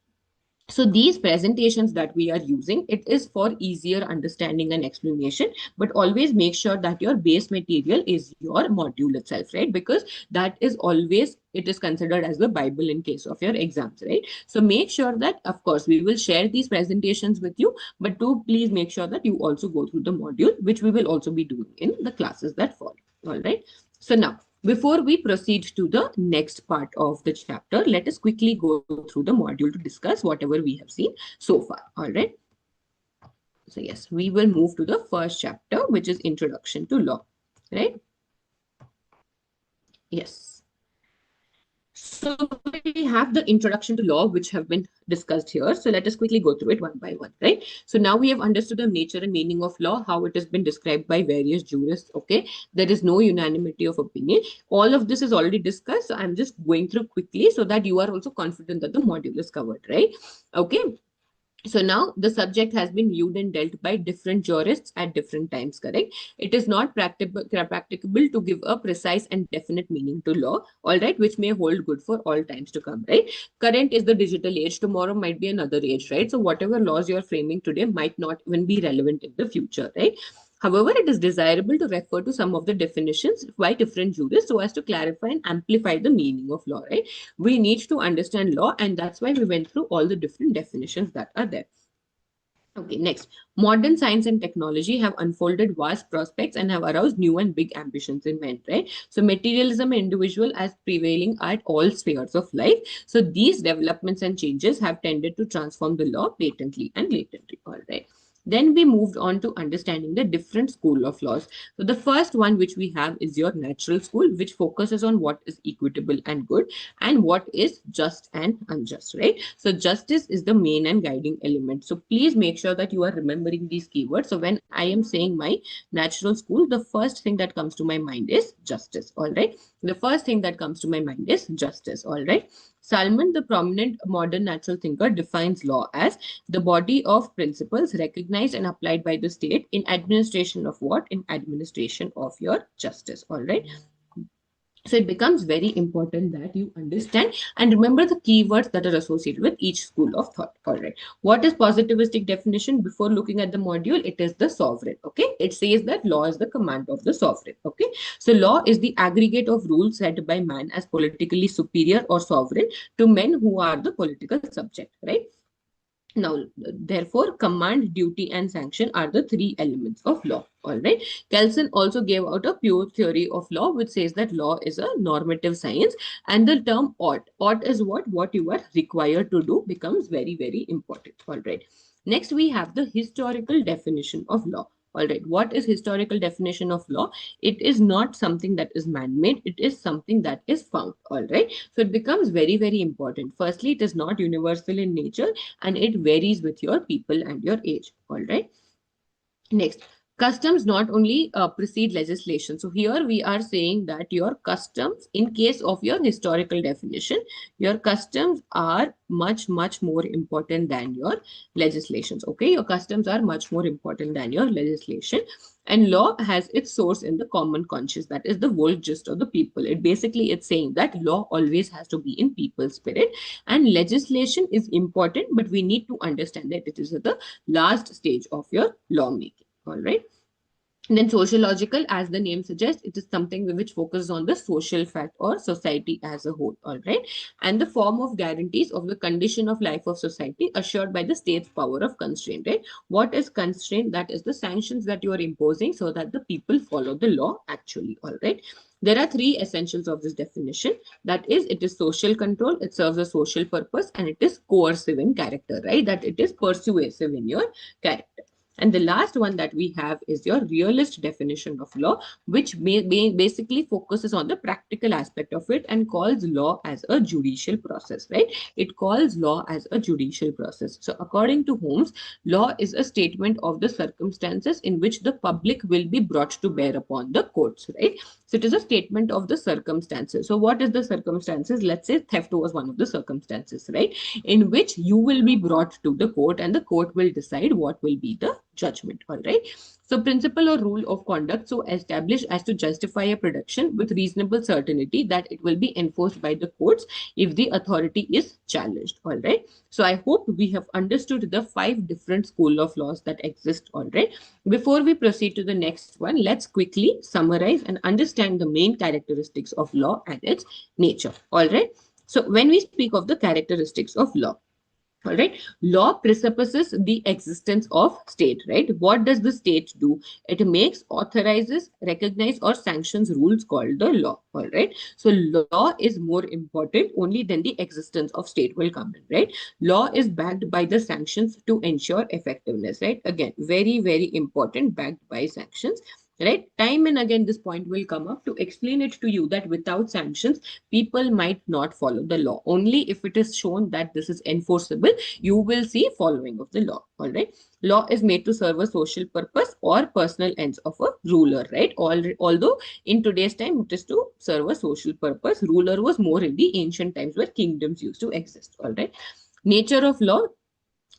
so these presentations that we are using, it is for easier understanding and explanation, but always make sure that your base material is your module itself, right? Because that is always, it is considered as the Bible in case of your exams, right? So make sure that, of course, we will share these presentations with you, but do please make sure that you also go through the module, which we will also be doing in the classes that follow. All right. So now, before we proceed to the next part of the chapter, let us quickly go through the module to discuss whatever we have seen so far. All right. So yes, we will move to the first chapter, which is Introduction to Law. Right. Yes. So we have the introduction to law, which have been discussed here. So let us quickly go through it one by one, right? So now we have understood the nature and meaning of law, how it has been described by various jurists. Okay, there is no unanimity of opinion. All of this is already discussed. So I'm just going through quickly so that you are also confident that the module is covered, right? Okay. So now the subject has been viewed and dealt by different jurists at different times, correct? It is not practicable to give a precise and definite meaning to law, all right, which may hold good for all times to come, right? Current is the digital age, tomorrow might be another age, right? So whatever laws you're framing today might not even be relevant in the future, right? However, it is desirable to refer to some of the definitions by different jurists so as to clarify and amplify the meaning of law, right? We need to understand law, and that's why we went through all the different definitions that are there. Okay, next. Modern science and technology have unfolded vast prospects and have aroused new and big ambitions in men, right? So materialism and individual as prevailing at all spheres of life. So these developments and changes have tended to transform the law patently and latently, all right? Then we moved on to understanding the different school of laws. So the first one which we have is your natural school, which focuses on what is equitable and good and what is just and unjust, right? So justice is the main and guiding element. So please make sure that you are remembering these keywords. So when I am saying my natural school, the first thing that comes to my mind is justice, all right? The first thing that comes to my mind is justice, all right? Salman, the prominent modern natural thinker, defines law as the body of principles recognized and applied by the state in administration of what? In administration of your justice, all right? So it becomes very important that you understand and remember the keywords that are associated with each school of thought. All right. What is positivistic definition? Before looking at the module, it is the sovereign. Okay. It says that law is the command of the sovereign. Okay. So law is the aggregate of rules set by man as politically superior or sovereign to men who are the political subject. Right. Now, therefore, command, duty, and sanction are the three elements of law. All right. Kelsen also gave out a pure theory of law, which says that law is a normative science, and the term ought. Ought is what you are required to do becomes very, very important. All right. Next, we have the historical definition of law. All right. What is historical definition of law? It is not something that is man-made. It is something that is found. All right. So it becomes very, very important. Firstly, it is not universal in nature and it varies with your people and your age. All right. Next, customs not only precede legislation. So here we are saying that your customs, in case of your historical definition, your customs are much, much more important than your legislations. Okay, your customs are much more important than your legislation. And law has its source in the common conscience. That is the whole gist of the people. It's saying that law always has to be in people's spirit. And legislation is important, but we need to understand that it is at the last stage of your lawmaking. All right. And then sociological, as the name suggests, it is something which focuses on the social fact or society as a whole. All right. And the form of guarantees of the condition of life of society assured by the state's power of constraint. Right. What is constraint? That is the sanctions that you are imposing so that the people follow the law actually. All right. There are three essentials of this definition. That is, it is social control, it serves a social purpose, and it is coercive in character, right? That it is persuasive in your character. And the last one that we have is your realist definition of law, which basically focuses on the practical aspect of it and calls law as a judicial process, right? It calls law as a judicial process. So according to Holmes, law is a statement of the circumstances in which the public will be brought to bear upon the courts, right? So it is a statement of the circumstances. So what is the circumstances? Let's say theft was one of the circumstances, right? In which you will be brought to the court and the court will decide what will be the judgment. All right. So principle or rule of conduct so established as to justify a production with reasonable certainty that it will be enforced by the courts if the authority is challenged. All right. So I hope we have understood the 5 different school of laws that exist. All right. Before we proceed to the next one, let's quickly summarize and understand the main characteristics of law and its nature. All right. So when we speak of the characteristics of law, all right, law presupposes the existence of state, right? What does the state do? It makes, authorizes, recognizes, or sanctions rules called the law. All right. So law is more important only than the existence of state will come in, right? Law is backed by the sanctions to ensure effectiveness, right? Again, very, very important, backed by sanctions. right? Time and again, this point will come up to explain it to you that without sanctions, people might not follow the law. Only if it is shown that this is enforceable, you will see following of the law. All right. Law is made to serve a social purpose or personal ends of a ruler, right? Although in today's time it is to serve a social purpose, ruler was more in the ancient times where kingdoms used to exist. All right. Nature of law,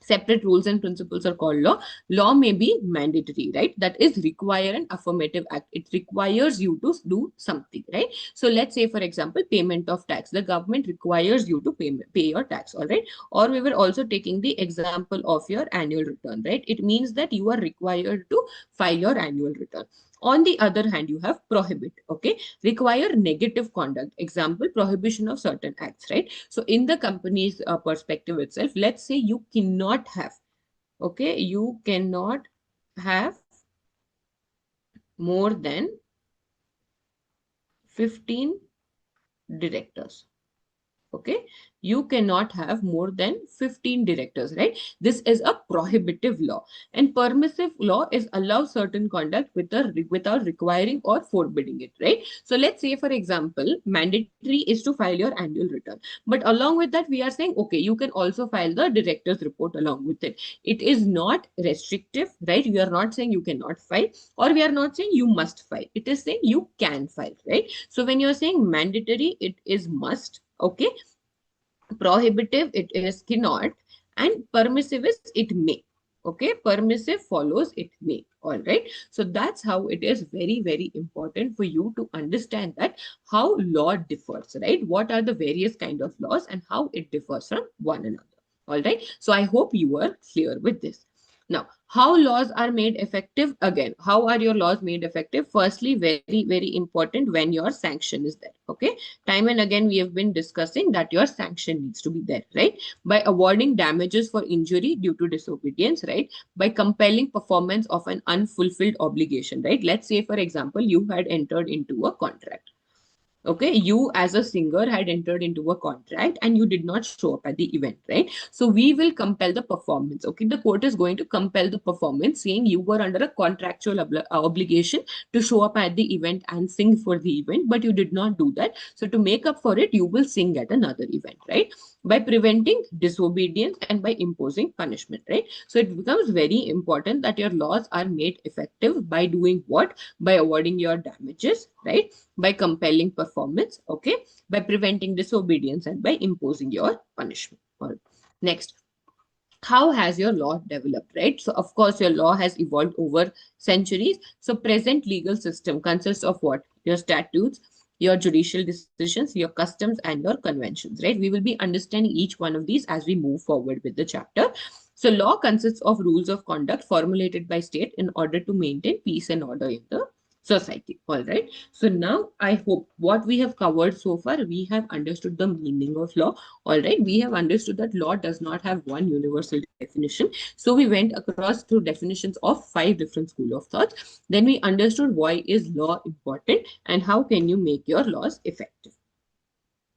separate rules and principles are called law. Law may be mandatory, right? That is require an affirmative act. It requires you to do something, right? So let's say, for example, payment of tax. The government requires you to pay your tax, all right? Or we were also taking the example of your annual return, right? It means that you are required to file your annual return. On the other hand, you have prohibit, okay? Require negative conduct. Example, prohibition of certain acts, right? So in the company's perspective itself, let's say you cannot have, okay, you cannot have more than 15 directors. Okay, you cannot have more than 15 directors, right? This is a prohibitive law. And permissive law is allow certain conduct without requiring or forbidding it, right? So let's say, for example, mandatory is to file your annual return, but along with that we are saying, okay, you can also file the director's report along with it. It is not restrictive, right? We are not saying you cannot file, or we are not saying you must file. It is saying you can file, right? So when you're saying mandatory, it is must, okay? Prohibitive, it is cannot, and permissive is it may. Okay, permissive follows it may. All right, so that's how it is very, very important for you to understand that how law differs, right? What are the various kind of laws and how it differs from one another. All right, so I hope you are clear with this. Now, how laws are made effective? Again, how are your laws made effective? Firstly, very, very important, when your sanction is there. Okay, time and again we have been discussing that your sanction needs to be there, right? By awarding damages for injury due to disobedience, right? By compelling performance of an unfulfilled obligation, right? Let's say, for example, you had entered into a contract. Okay, you as a singer had entered into a contract and you did not show up at the event, right? So we will compel the performance. Okay, the court is going to compel the performance, saying you were under a contractual obligation to show up at the event and sing for the event, but you did not do that. So to make up for it, you will sing at another event, right? By preventing disobedience and by imposing punishment, right? So it becomes very important that your laws are made effective by doing what? By awarding your damages, right? By compelling performance, okay? By preventing disobedience and by imposing your punishment. All right. Next, how has your law developed, right? So of course your law has evolved over centuries. So present legal system consists of what? Your statutes, your judicial decisions, your customs, and your conventions, right? We will be understanding each one of these as we move forward with the chapter. So law consists of rules of conduct formulated by state in order to maintain peace and order in the society. All right, so now I hope what we have covered so far, we have understood the meaning of law. All right, we have understood that law does not have one universal definition. So we went across through definitions of 5 different school of thoughts. Then we understood why is law important and how can you make your laws effective.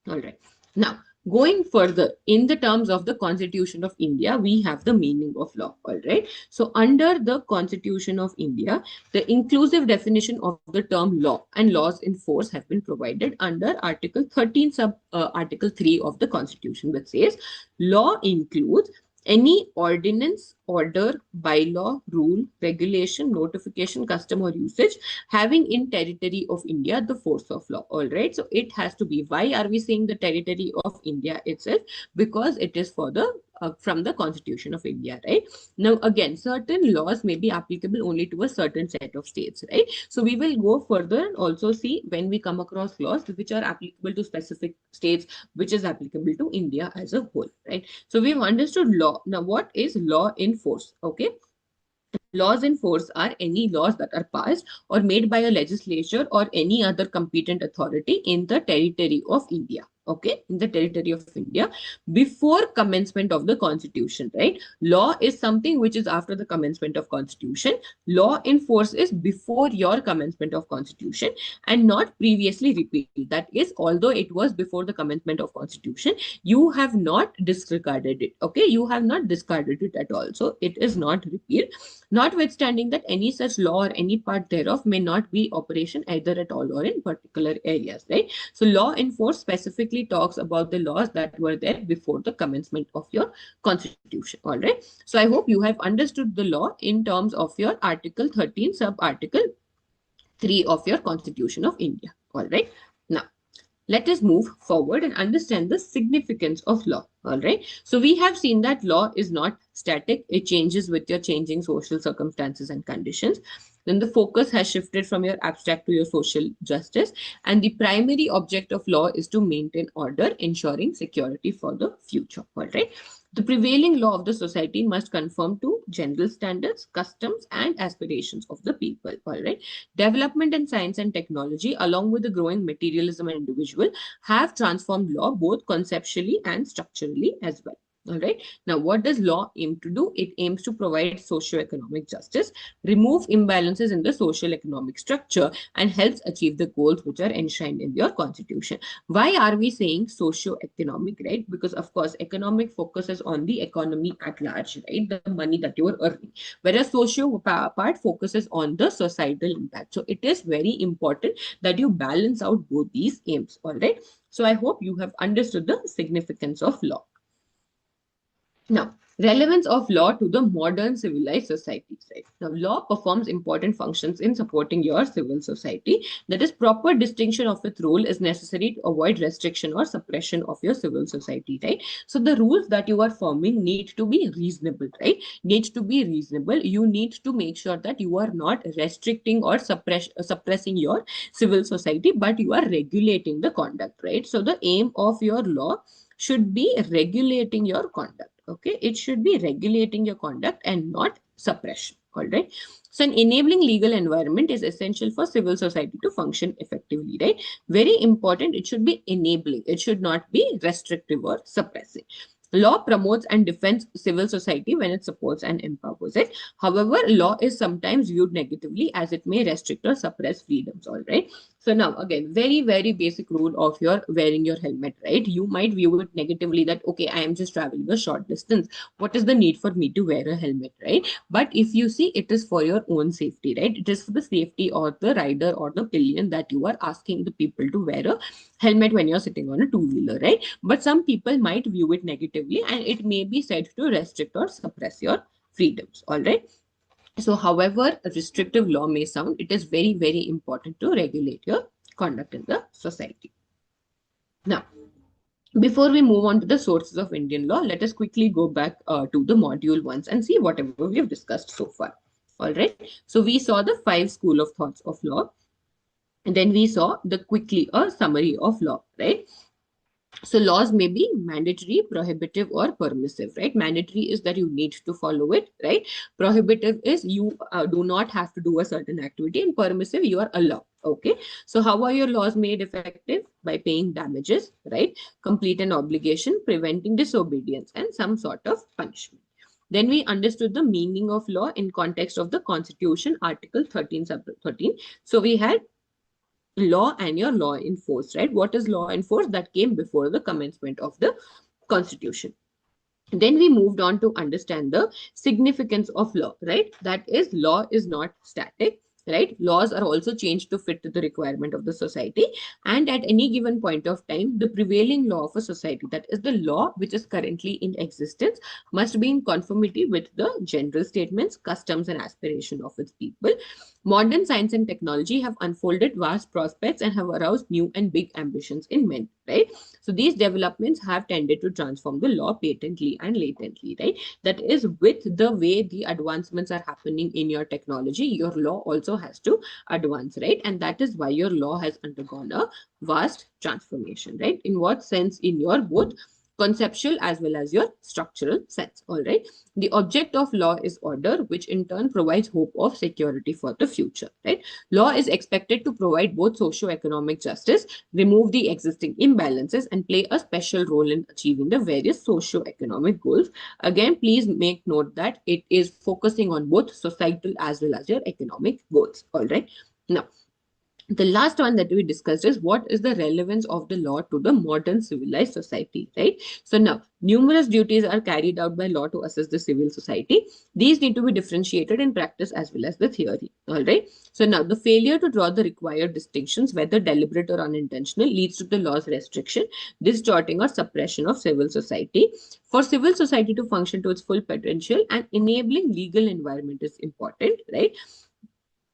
All right. Now, going further, in the terms of the Constitution of India, we have the meaning of law. All right. So, under the Constitution of India, the inclusive definition of the term law and laws in force have been provided under Article 13, Article 3 of the Constitution, which says law includes any ordinance, order, bylaw, rule, regulation, notification, custom, or usage having in territory of India the force of law. All right. So it has to be. Why are we saying the territory of India itself? Because it is for the from the Constitution of India, right? Now, again, certain laws may be applicable only to a certain set of states, right? So we will go further and also see when we come across laws which are applicable to specific states, which is applicable to India as a whole, right? So we've understood law. Now, what is law in force? Okay. Laws in force are any laws that are passed or made by a legislature or any other competent authority in the territory of India. okay, in the territory of India before commencement of the constitution, right? Law is something which is after the commencement of constitution. Law in force is before your commencement of constitution and not previously repealed. That is, although it was before the commencement of constitution, you have not disregarded it, okay? You have not discarded it at all. So it is not repealed, notwithstanding that any such law or any part thereof may not be operation either at all or in particular areas, right? So law in force specifically talks about the laws that were there before the commencement of your constitution. All right. So I hope you have understood the law in terms of your Article 13, sub Article 3 of your Constitution of India. All right. Now, let us move forward and understand the significance of law. All right. So we have seen that law is not static. It changes with your changing social circumstances and conditions. Then the focus has shifted from your abstract to your social justice. And the primary object of law is to maintain order, ensuring security for the future. All right. The prevailing law of the society must conform to general standards, customs, and aspirations of the people. All right. Development in science and technology, along with the growing materialism and individual, have transformed law both conceptually and structurally as well. All right. Now, what does law aim to do? It aims to provide socio-economic justice, remove imbalances in the social economic structure, and helps achieve the goals which are enshrined in your constitution. Why are we saying socio-economic, right? Because, of course, economic focuses on the economy at large, right? The money that you are earning. Whereas socio part focuses on the societal impact. So it is very important that you balance out both these aims. All right. So I hope you have understood the significance of law. Now, relevance of law to the modern civilized society. Right? Now, law performs important functions in supporting your civil society. That is, proper distinction of its role is necessary to avoid restriction or suppression of your civil society, right? So the rules that you are forming need to be reasonable, right? Need to be reasonable. You need to make sure that you are not restricting or suppressing your civil society, but you are regulating the conduct, right? So the aim of your law should be regulating your conduct. Okay, it should be regulating your conduct and not suppression. All right. So an enabling legal environment is essential for civil society to function effectively, right? Very important. It should be enabling. It should not be restrictive or suppressing. Law promotes and defends civil society when it supports and empowers it. However, law is sometimes viewed negatively as it may restrict or suppress freedoms. All right. So now again, very, very basic rule of your wearing your helmet, right? You might view it negatively that, okay, I am just traveling a short distance. What is the need for me to wear a helmet, right? But if you see, it is for your own safety, right? It is for the safety of the rider or the pillion that you are asking the people to wear a helmet when you're sitting on a two-wheeler, right? But some people might view it negatively and it may be said to restrict or suppress your freedoms, all right? So, however restrictive law may sound, it is very, very important to regulate your conduct in the society. Now, before we move on to the sources of Indian law, let us quickly go back to the module once and see whatever we have discussed so far. All right. So, we saw the 5 school of thoughts of law. And then we saw the quickly a summary of law, right? So laws may be mandatory, prohibitive, or permissive, right? Mandatory is that you need to follow it, right? Prohibitive is you do not have to do a certain activity, and permissive, you are allowed. Okay. So how are your laws made effective? By paying damages, right? Complete an obligation, preventing disobedience, and some sort of punishment. Then we understood the meaning of law in context of the Constitution, Article 13, sub 13. So we had law and your law in force, right? What is law in force? That came before the commencement of the constitution. Then we moved on to understand the significance of law, right? That is, law is not static, right? Laws are also changed to fit the requirement of the society. And at any given point of time, the prevailing law of a society, that is the law which is currently in existence, must be in conformity with the general statements, customs, and aspiration of its people. Modern science and technology have unfolded vast prospects and have aroused new and big ambitions in men, right? So these developments have tended to transform the law patently and latently, right? That is, with the way the advancements are happening in your technology, your law also has to advance, right? And that is why your law has undergone a vast transformation, right? In what sense? In your both conceptual as well as your structural sense. All right. The object of law is order, which in turn provides hope of security for the future. Right. Law is expected to provide both socio-economic justice, remove the existing imbalances, and play a special role in achieving the various socio-economic goals. Again, please make note that it is focusing on both societal as well as your economic goals. All right. Now, the last one that we discussed is what is the relevance of the law to the modern civilized society, right? So now numerous duties are carried out by law to assess the civil society. These need to be differentiated in practice as well as the theory. All right. So now the failure to draw the required distinctions, whether deliberate or unintentional, leads to the law's restriction, distorting or suppression of civil society. For civil society to function to its full potential, and enabling legal environment is important, right?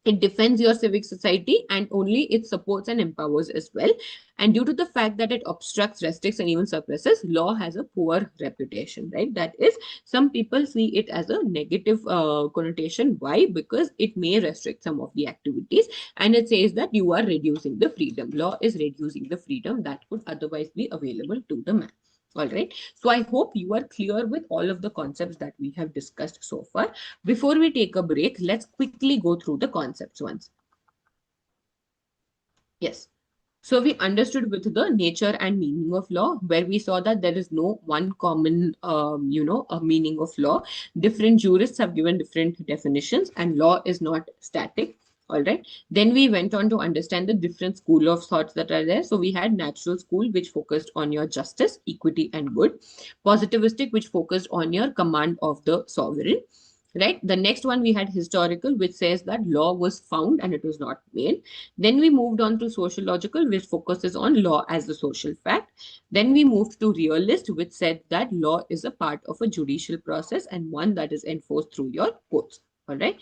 It defends your civic society, and only it supports and empowers as well. And due to the fact that it obstructs, restricts, and even suppresses, law has a poor reputation, right? That is, some people see it as a negative connotation. Why? Because it may restrict some of the activities, and it says that you are reducing the freedom. Law is reducing the freedom that could otherwise be available to the man. All right. So I hope you are clear with all of the concepts that we have discussed so far. Before we take a break, let's quickly go through the concepts once. Yes. So we understood with the nature and meaning of law, where we saw that there is no one common, a meaning of law. Different jurists have given different definitions, and law is not static. All right. Then we went on to understand the different school of thoughts that are there. So we had natural school, which focused on your justice, equity, and good. Positivistic, which focused on your command of the sovereign. Right. The next one we had historical, which says that law was found and it was not made. Then we moved on to sociological, which focuses on law as a social fact. Then we moved to realist, which said that law is a part of a judicial process and one that is enforced through your courts. All right.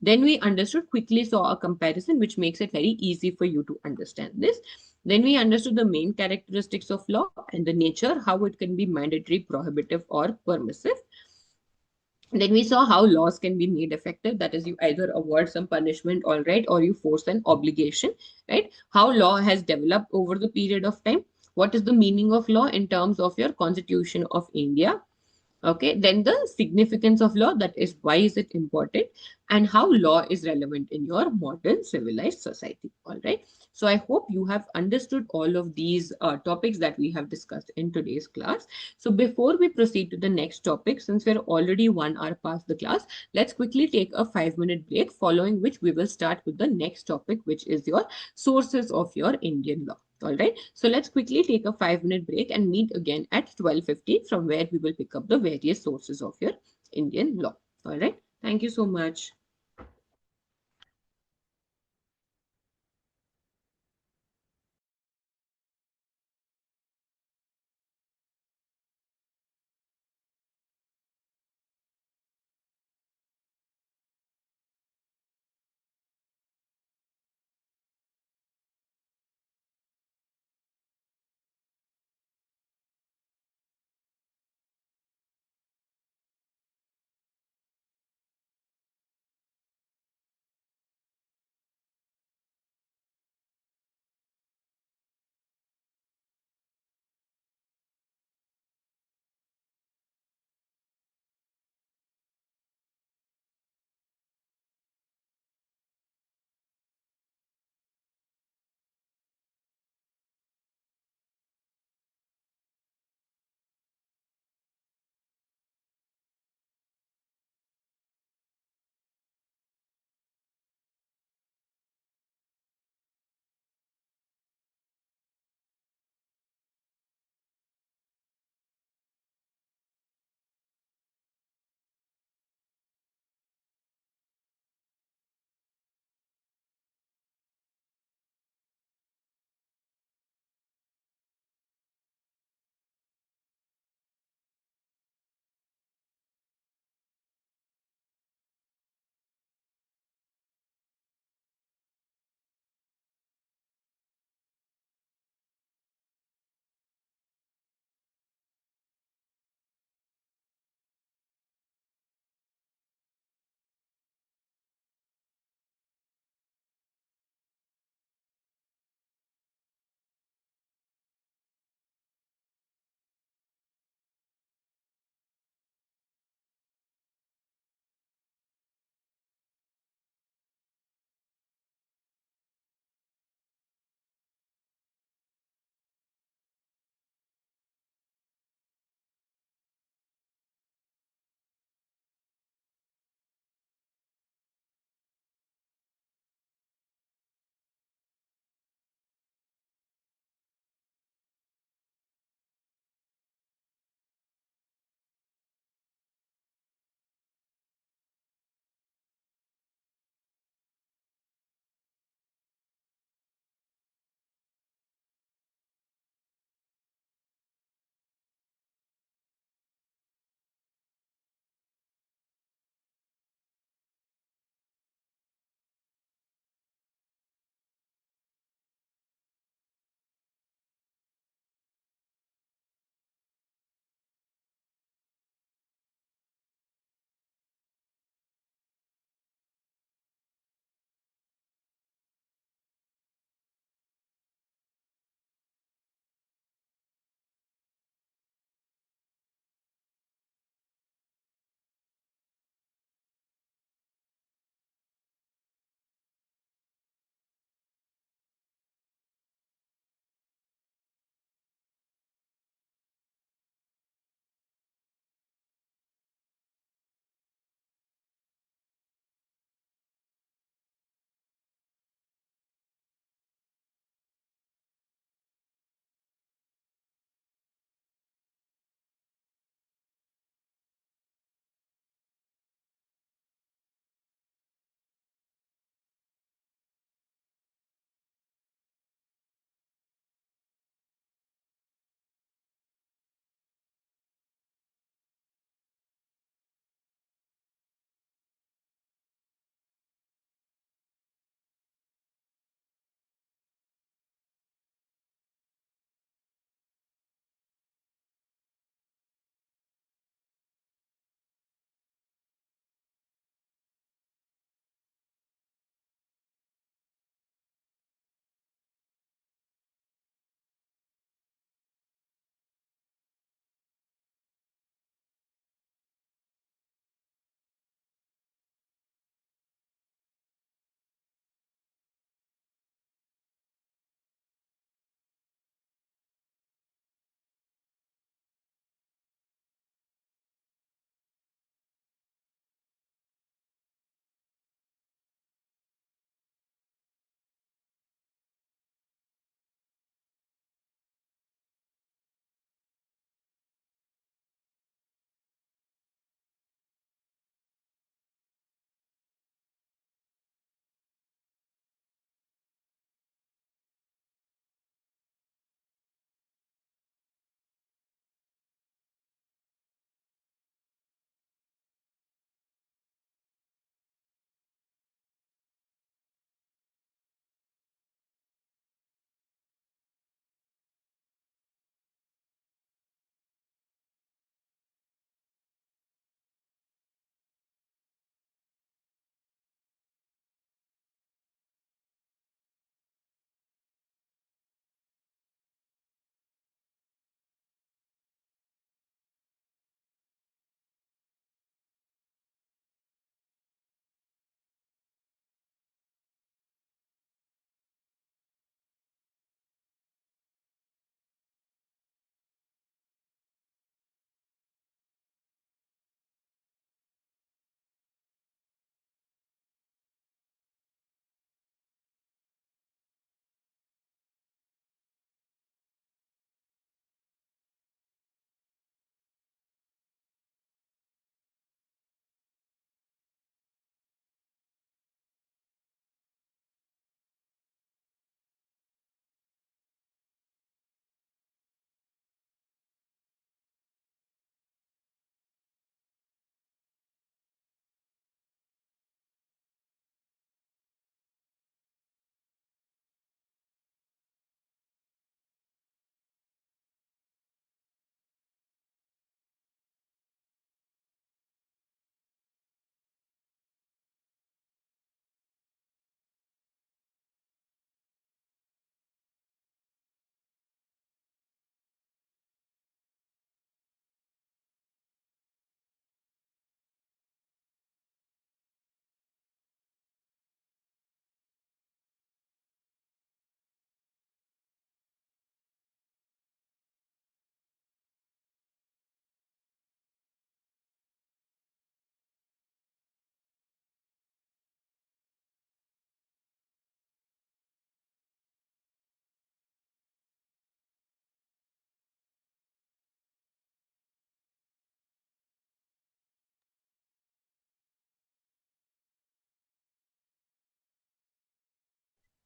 Then we understood, quickly saw a comparison, which makes it very easy for you to understand this. Then we understood the main characteristics of law and the nature, how it can be mandatory, prohibitive, or permissive. Then we saw how laws can be made effective. That is, you either award some punishment, all right, or you force an obligation, right? How law has developed over the period of time. What is the meaning of law in terms of your Constitution of India? Okay, then the significance of law, that is, why is it important, and how law is relevant in your modern civilized society. All right. So I hope you have understood all of these topics that we have discussed in today's class. So before we proceed to the next topic, since we're already 1 hour past the class, let's quickly take a 5-minute break, following which we will start with the next topic, which is your sources of your Indian law. All right. So let's quickly take a 5-minute break and meet again at 12:15, from where we will pick up the various sources of your Indian law. All right. Thank you so much.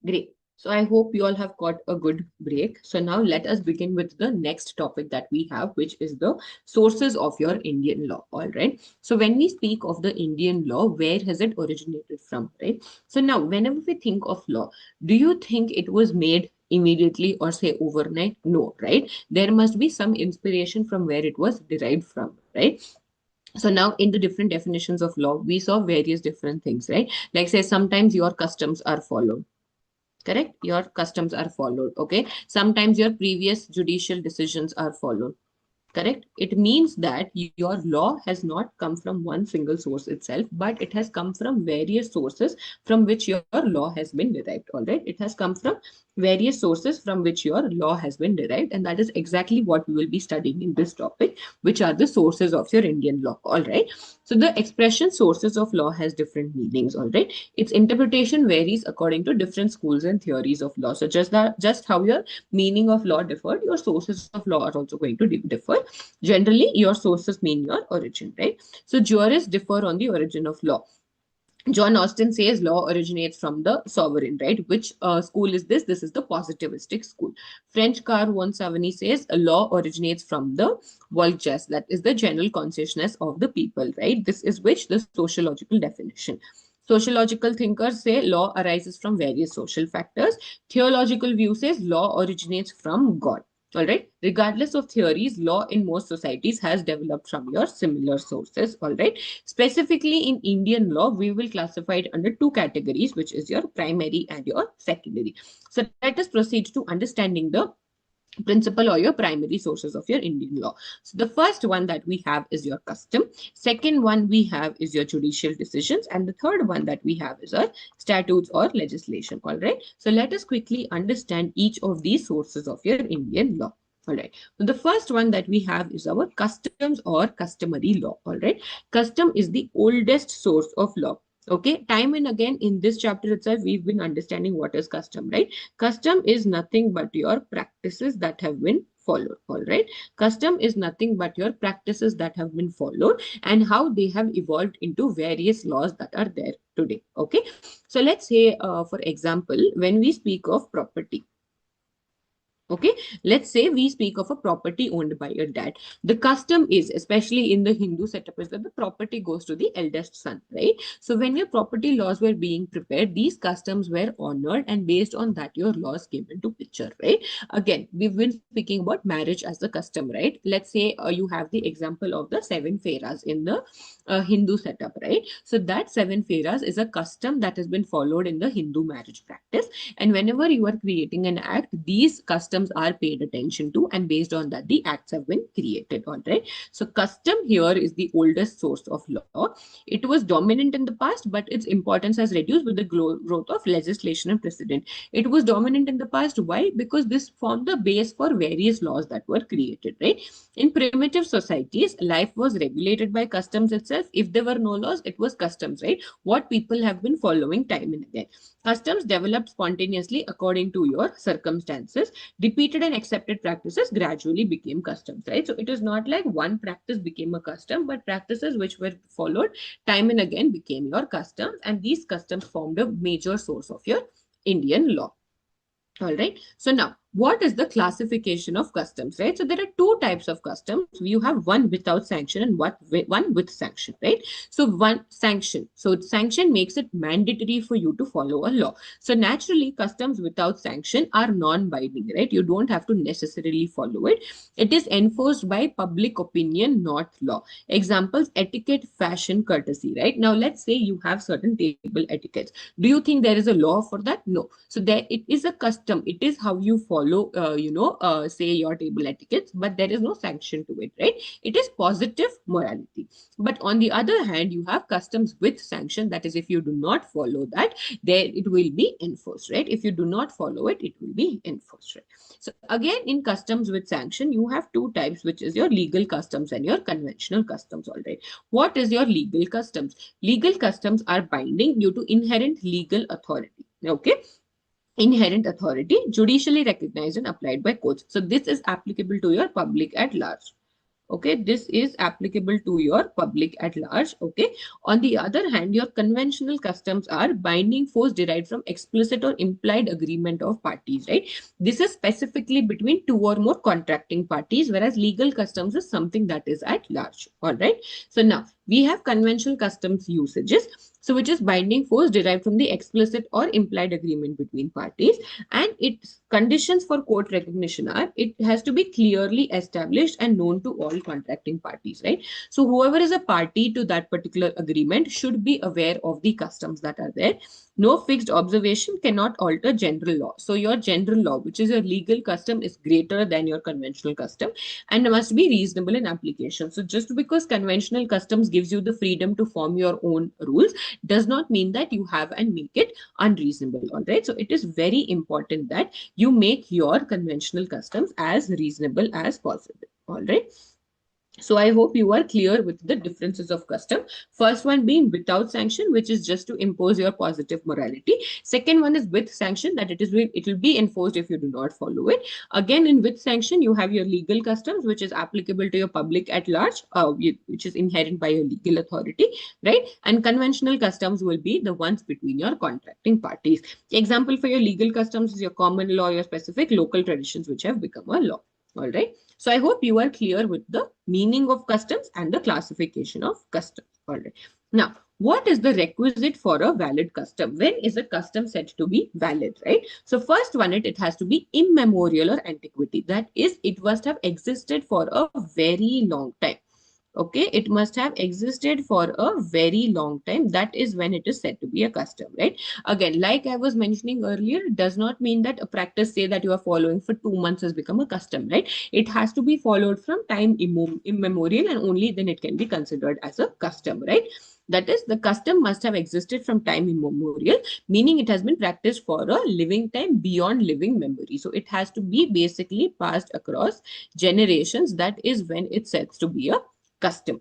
Great. So I hope you all have got a good break. So now let us begin with the next topic that we have, which is the sources of your Indian law. All right. So when we speak of the Indian law, where has it originated from? Right. So now, whenever we think of law, do you think it was made immediately or say overnight? No, right? There must be some inspiration from where it was derived from, right? So now in the different definitions of law, we saw various different things, right? Like say sometimes your customs are followed. Correct, your customs are followed. Okay, sometimes your previous judicial decisions are followed. Correct, it means that your law has not come from one single source itself, but it has come from various sources from which your law has been derived. All right, it has come from various sources from which your law has been derived, and that is exactly what we will be studying in this topic, which are the sources of your Indian law. All right, so the expression sources of law has different meanings. All right, its interpretation varies according to different schools and theories of law. So just how your meaning of law differed, your sources of law are also going to differ. Generally, your sources mean your origin, right? So jurists differ on the origin of law. John Austin says law originates from the sovereign, right? Which school is this? This is the positivistic school. French Carr 170 says a law originates from the volkes, that is the general consciousness of the people, right? This is which the sociological definition. Sociological thinkers say law arises from various social factors. Theological view says law originates from God. All right. Regardless of theories, law in most societies has developed from your similar sources. All right. Specifically in Indian law, we will classify it under two categories, which is your primary and your secondary. So let us proceed to understanding the principal or your primary sources of your Indian law. So the first one that we have is your custom. Second one we have is your judicial decisions. And the third one that we have is our statutes or legislation. All right. So let us quickly understand each of these sources of your Indian law. All right. So the first one that we have is our customs or customary law. All right. Custom is the oldest source of law. Okay. Time and again in this chapter itself, we've been understanding what is custom, right? Custom is nothing but your practices that have been followed. All right. Custom is nothing but your practices that have been followed and how they have evolved into various laws that are there today. Okay. So let's say, for example, when we speak of property, okay, let's say we speak of a property owned by your dad. The custom is, especially in the Hindu setup, is that the property goes to the eldest son, right? So when your property laws were being prepared, these customs were honored, and based on that, your laws came into picture, right? Again, we've been speaking about marriage as the custom, right? Let's say you have the example of the seven feras in the Hindu setup, right? So that seven feras is a custom that has been followed in the Hindu marriage practice, and whenever you are creating an act, these customs are paid attention to, and based on that, the acts have been created. All right. So custom here is the oldest source of law. It was dominant in the past, but its importance has reduced with the growth of legislation and precedent. It was dominant in the past. Why? Because this formed the base for various laws that were created, right? In primitive societies, life was regulated by customs itself. If there were no laws, it was customs, right? What people have been following time and again. Customs developed spontaneously according to your circumstances. Repeated and accepted practices gradually became customs, right? So it is not like one practice became a custom, but practices which were followed time and again became your customs, and these customs formed a major source of your Indian law. All right. So now, what is the classification of customs, right? So there are two types of customs. You have one without sanction and one with sanction, right? So one sanction. So sanction makes it mandatory for you to follow a law. So naturally, customs without sanction are non-binding, right? You don't have to necessarily follow it. It is enforced by public opinion, not law. Examples: etiquette, fashion, courtesy, right? Now, let's say you have certain table etiquettes. Do you think there is a law for that? No. So there it is a custom. It is how you follow, say your table etiquettes, but there is no sanction to it, right? It is positive morality. But on the other hand, you have customs with sanction. That is, if you do not follow that, there it will be enforced, right? If you do not follow it, it will be enforced, right? So again, in customs with sanction, you have two types, which is your legal customs and your conventional customs, all right? What is your legal customs? Legal customs are binding due to inherent legal authority. Okay. Inherent authority, judicially recognized and applied by courts. So this is applicable to your public at large. Okay, this is applicable to your public at large. Okay, on the other hand, your conventional customs are binding force derived from explicit or implied agreement of parties, right? This is specifically between two or more contracting parties, whereas legal customs is something that is at large. All right, so now we have conventional customs usages, so which is binding force derived from the explicit or implied agreement between parties, and its conditions for court recognition are it has to be clearly established and known to all contracting parties, right? So whoever is a party to that particular agreement should be aware of the customs that are there. No fixed observation cannot alter general law. So your general law, which is your legal custom, is greater than your conventional custom and must be reasonable in application. So just because conventional customs gives you the freedom to form your own rules does not mean that you have and make it unreasonable. All right, so it is very important that you make your conventional customs as reasonable as possible. All right, so I hope you are clear with the differences of custom. First one being without sanction, which is just to impose your positive morality. Second one is with sanction, that it will be enforced if you do not follow it. Again, in with sanction, you have your legal customs, which is applicable to your public at large, which is inherent by your legal authority, right? And conventional customs will be the ones between your contracting parties. Example for your legal customs is your common law, your specific local traditions, which have become a law. All right. So I hope you are clear with the meaning of customs and the classification of customs. All right. Now, what is the requisite for a valid custom? When is a custom said to be valid, right? So first one, it has to be immemorial or antiquity. That is, it must have existed for a very long time. Okay, it must have existed for a very long time. That is when it is said to be a custom, right? Again, like I was mentioning earlier, it does not mean that a practice, say that you are following for 2 months, has become a custom, right? It has to be followed from time immemorial, and only then it can be considered as a custom, right? That is, the custom must have existed from time immemorial, meaning it has been practiced for a living time beyond living memory. So it has to be basically passed across generations. That is when it says to be a custom.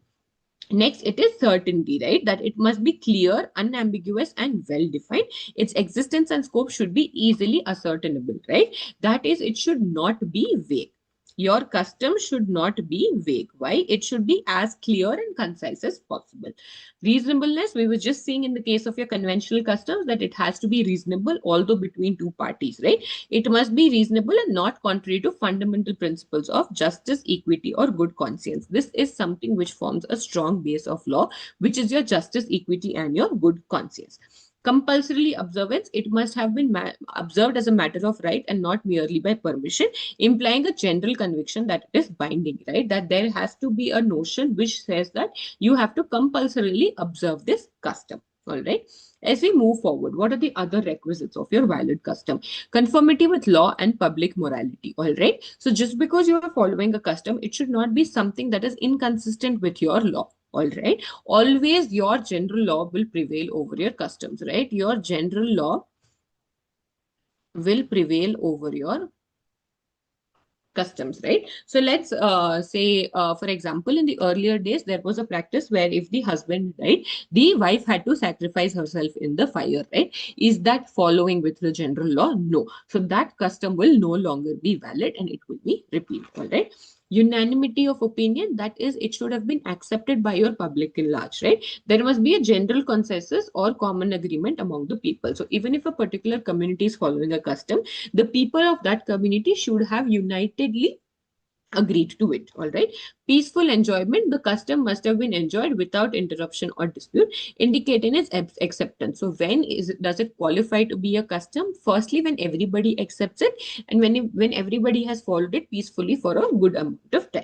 Next, it is certainty, right? That it must be clear, unambiguous, and well defined. Its existence and scope should be easily ascertainable, right? That is, it should not be vague. Your custom should not be vague. Why? It should be as clear and concise as possible. Reasonableness, we were just seeing in the case of your conventional customs that it has to be reasonable, although between two parties, right? It must be reasonable and not contrary to fundamental principles of justice, equity, or good conscience. This is something which forms a strong base of law, which is your justice, equity, and your good conscience. Compulsorily observance, it must have been observed as a matter of right and not merely by permission, implying a general conviction that it is binding, right? That there has to be a notion which says that you have to compulsorily observe this custom. All right. As we move forward, what are the other requisites of your valid custom? Conformity with law and public morality. All right. So just because you are following a custom, it should not be something that is inconsistent with your law. All right. Always your general law will prevail over your customs, right? Your general law will prevail over your customs, right? So let's say, for example, in the earlier days, there was a practice where if the husband died, the wife had to sacrifice herself in the fire, right? Is that following with the general law? No. So that custom will no longer be valid and it will be repealed, all right? Unanimity of opinion, that is, it should have been accepted by your public in large, right? There must be a general consensus or common agreement among the people. So even if a particular community is following a custom, the people of that community should have unitedly agreed to it. All right. Peaceful enjoyment, the custom must have been enjoyed without interruption or dispute, indicating its acceptance. So when does it qualify to be a custom? Firstly, when everybody accepts it, and when everybody has followed it peacefully for a good amount of time.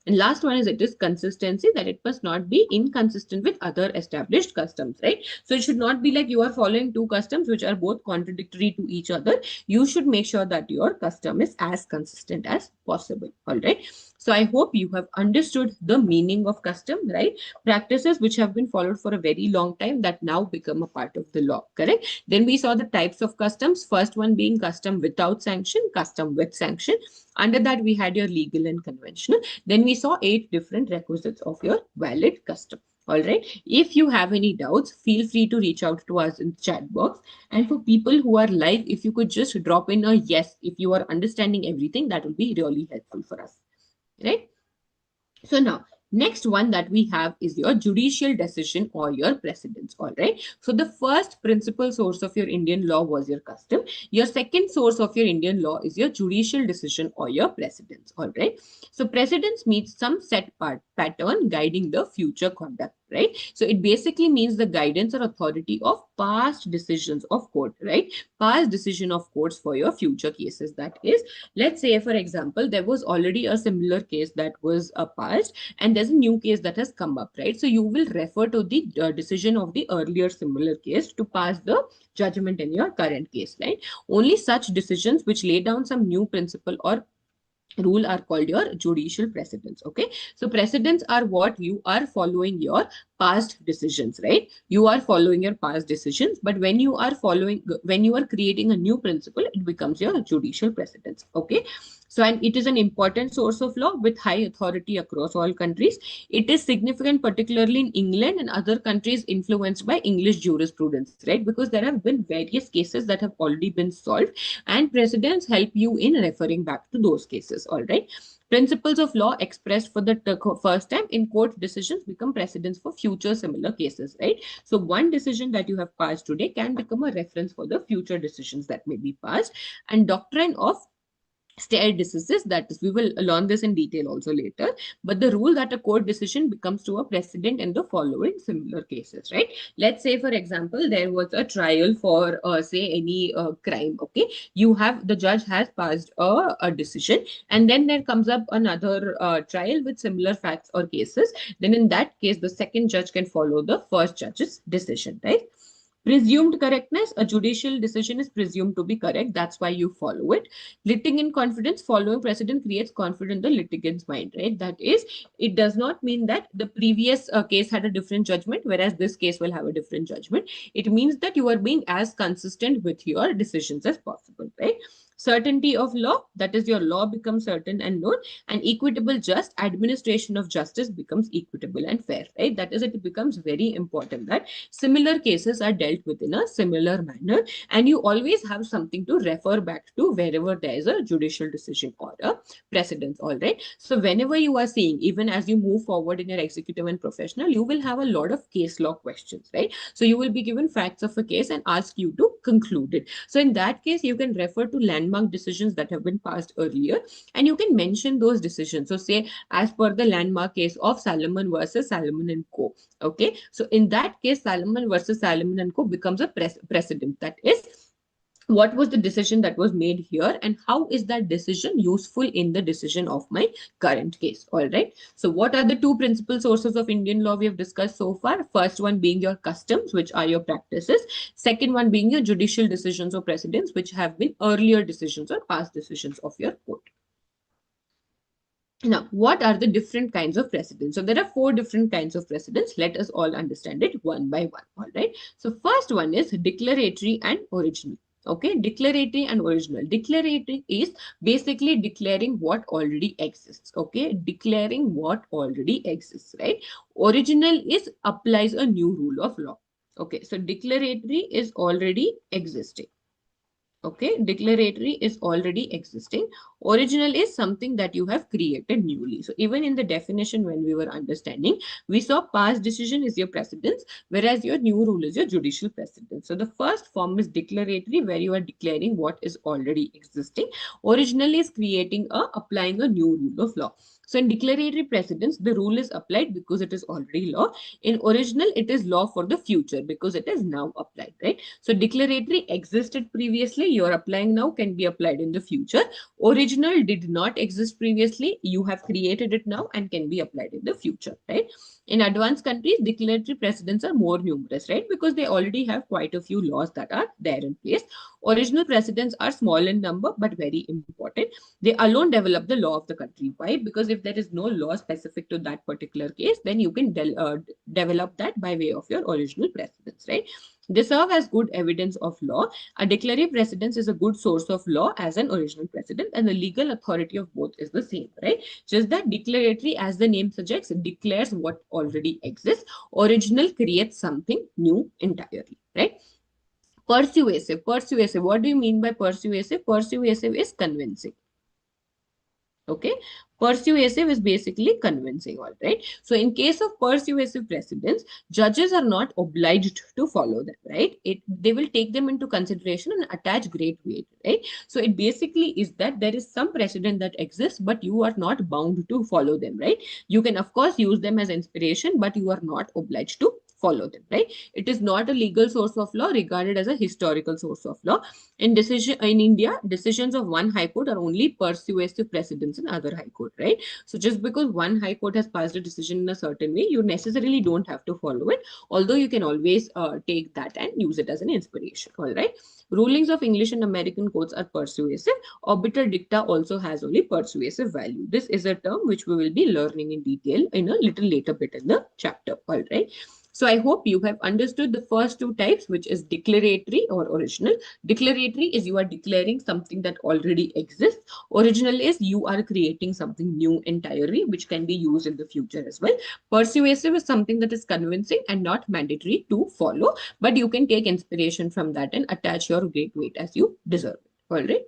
And last one is it is consistency, that it must not be inconsistent with other established customs, right? So it should not be like you are following two customs which are both contradictory to each other. You should make sure that your custom is as consistent as possible. All right. So I hope you have understood the meaning of custom, right? Practices which have been followed for a very long time that now become a part of the law, correct? Then we saw the types of customs. First one being custom without sanction, custom with sanction. Under that, we had your legal and conventional. Then we saw 8 different requisites of your valid custom. All right. If you have any doubts, feel free to reach out to us in the chat box. And for people who are live, if you could just drop in a yes if you are understanding everything, that will be really helpful for us. Right? So now, next one that we have is your judicial decision or your precedents, all right? So the first principal source of your Indian law was your custom. Your second source of your Indian law is your judicial decision or your precedents, all right? So precedents means some set pattern guiding the future conduct, right? So it basically means the guidance or authority of past decisions of court, right? Past decision of courts for your future cases. That is, let's say, for example, there was already a similar case that was passed, and there's a new case that has come up, right? So you will refer to the decision of the earlier similar case to pass the judgment in your current case, right? Only such decisions which lay down some new principle or rule are called your judicial precedents. Okay, so precedents are what you are following your past decisions, right? You are following your past decisions, but when you are creating a new principle, it becomes your judicial precedents. Okay, so and it is an important source of law with high authority across all countries. It is significant particularly in England and other countries influenced by English jurisprudence, right? Because there have been various cases that have already been solved, and precedents help you in referring back to those cases. All right, principles of law expressed for the first time in court decisions become precedents for future similar cases, right? So one decision that you have passed today can become a reference for the future decisions that may be passed. And doctrine of stare diseases, that is, we will learn this in detail also later, but the rule that a court decision becomes to a precedent in the following similar cases, right? Let's say, for example, there was a trial for say any crime. Okay, you have, the judge has passed a decision, and then there comes up another trial with similar facts or cases. Then in that case, the second judge can follow the first judge's decision, right? Presumed correctness, a judicial decision is presumed to be correct. That's why you follow it. Litigant confidence, following precedent creates confidence in the litigant's mind, right? That is, it does not mean that the previous case had a different judgment, whereas this case will have a different judgment. It means that you are being as consistent with your decisions as possible, right? Certainty of law, that is, your law becomes certain and known. And equitable just administration of justice becomes equitable and fair, right? That is, it becomes very important that similar cases are dealt with in a similar manner, and you always have something to refer back to wherever there is a judicial decision or a precedence. All right, so whenever you are seeing, even as you move forward in your executive and professional, you will have a lot of case law questions, right? So you will be given facts of a case and ask you to conclude it. So in that case, you can refer to landmark decisions that have been passed earlier, and you can mention those decisions. So say, as per the landmark case of Salomon versus Salomon and Co. Okay, so in that case, Salomon versus Salomon and Co. becomes a precedent. That is, what was the decision that was made here, and how is that decision useful in the decision of my current case? All right, so what are the two principal sources of Indian law we have discussed so far? First one being your customs, which are your practices. Second one being your judicial decisions or precedents, which have been earlier decisions or past decisions of your court. Now, what are the different kinds of precedents? So there are four different kinds of precedents. Let us all understand it one by one. All right. So first one is declaratory and original. Okay, declaratory and original. Declaratory is basically declaring what already exists. Okay, declaring what already exists, right? Original is applies a new rule of law. Okay, so declaratory is already existing. Okay, declaratory is already existing. Original is something that you have created newly. So even in the definition, when we were understanding, we saw past decision is your precedence, whereas your new rule is your judicial precedence. So the first form is declaratory, where you are declaring what is already existing. Original is applying a new rule of law. So in declaratory precedence, the rule is applied because it is already law. In original, it is law for the future because it is now applied, right? So declaratory existed previously, you're applying now, can be applied in the future. Original did not exist previously, you have created it now and can be applied in the future, right? In advanced countries, declaratory precedents are more numerous, right? Because they already have quite a few laws that are there in place. Original precedents are small in number but very important. They alone develop the law of the country. Why? Because if there is no law specific to that particular case, then you can develop that by way of your original precedents, right? They serve as good evidence of law. A declarative precedence is a good source of law as an original precedent, and the legal authority of both is the same, right? Just that declaratory, as the name suggests, declares what already exists. Original creates something new entirely, right? Persuasive. Persuasive. What do you mean by persuasive? Persuasive is convincing. Okay. Persuasive is basically convincing, all right? So in case of persuasive precedents, judges are not obliged to follow them, right? They will take them into consideration and attach great weight, right? So it basically is that there is some precedent that exists, but you are not bound to follow them, right? You can, of course, use them as inspiration, but you are not obliged to follow them, right? It is not a legal source of law regarded as a historical source of law. In India, decisions of one high court are only persuasive precedents in other high court, right? So just because one high court has passed a decision in a certain way, you necessarily don't have to follow it, although you can always take that and use it as an inspiration, all right? Rulings of English and American courts are persuasive. Obiter dicta also has only persuasive value. This is a term which we will be learning in detail in a little later bit in the chapter, all right? So I hope you have understood the first two types, which is declaratory or original. Declaratory is you are declaring something that already exists. Original is you are creating something new entirely, which can be used in the future as well. Persuasive is something that is convincing and not mandatory to follow, but you can take inspiration from that and attach your great weight as you deserve it. All right.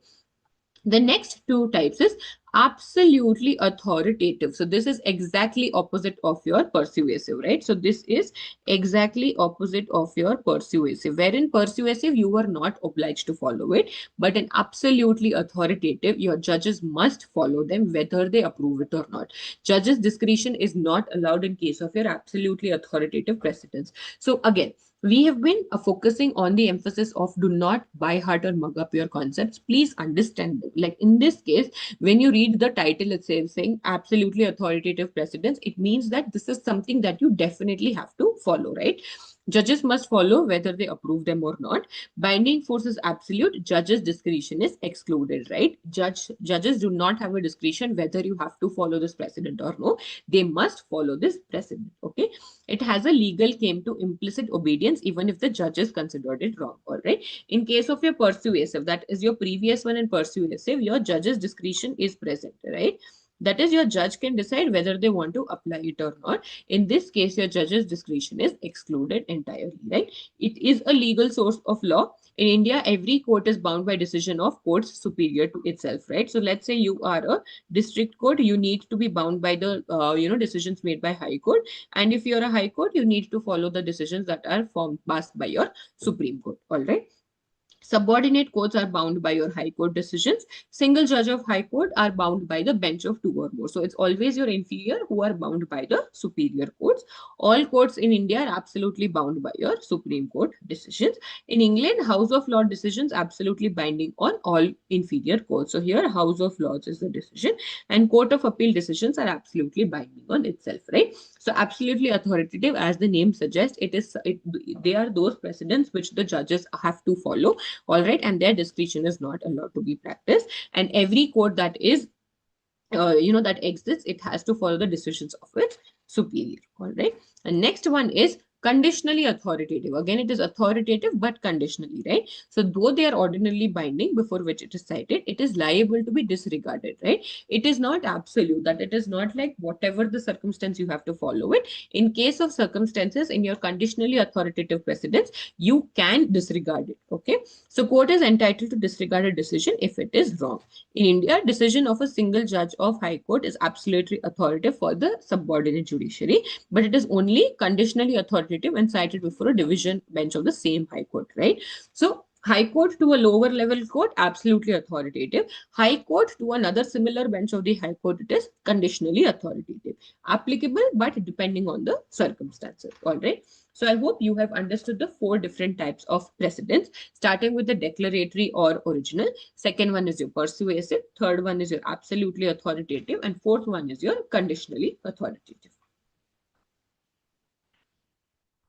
The next two types is absolutely authoritative. So this is exactly opposite of your persuasive, right? So this is exactly opposite of your persuasive, wherein persuasive you are not obliged to follow it, but in absolutely authoritative, your judges must follow them whether they approve it or not. Judges' discretion is not allowed in case of your absolutely authoritative precedents. So again, we have been focusing on the emphasis of do not by heart or mug up your concepts. Please understand them. Like in this case, when you read the title itself saying absolutely authoritative precedents, it means that this is something that you definitely have to follow, right? Judges must follow whether they approve them or not. Binding force is absolute. Judges' discretion is excluded, right? Judges do not have a discretion whether you have to follow this precedent or no. They must follow this precedent, okay? It has a legal claim to implicit obedience even if the judges considered it wrong, all right? In case of your persuasive, that is your previous one in persuasive, your judge's discretion is present, right? That is, your judge can decide whether they want to apply it or not. In this case, your judge's discretion is excluded entirely, right? It is a legal source of law. In India, every court is bound by decision of courts superior to itself, right? So let's say you are a district court, you need to be bound by the decisions made by high court, and if you're a high court, you need to follow the decisions that are passed by your Supreme Court, all right? Subordinate courts are bound by your high court decisions. Single judge of high court are bound by the bench of two or more. So it's always your inferior who are bound by the superior courts. All courts in India are absolutely bound by your Supreme Court decisions. In England, House of Lords decisions absolutely binding on all inferior courts. So here, House of Lords is the decision, and Court of Appeal decisions are absolutely binding on itself, right? So absolutely authoritative, as the name suggests, they are those precedents which the judges have to follow, all right, and their discretion is not allowed to be practiced. And every court that is that exists, it has to follow the decisions of its superior, all right? And next one is conditionally authoritative. Again, it is authoritative but conditionally, right? So though they are ordinarily binding before which it is cited, it is liable to be disregarded, right? It is not absolute, that it is not like whatever the circumstance you have to follow it. In case of circumstances in your conditionally authoritative precedents, you can disregard it, okay? So court is entitled to disregard a decision if it is wrong. In India, decision of a single judge of high court is absolutely authoritative for the subordinate judiciary, but it is only conditionally authoritative and cited before a division bench of the same high court, right? So high court to a lower level court, absolutely authoritative. High court to another similar bench of the high court, it is conditionally authoritative. Applicable, but depending on the circumstances, all right? So I hope you have understood the four different types of precedents, starting with the declaratory or original. Second one is your persuasive. Third one is your absolutely authoritative. And fourth one is your conditionally authoritative.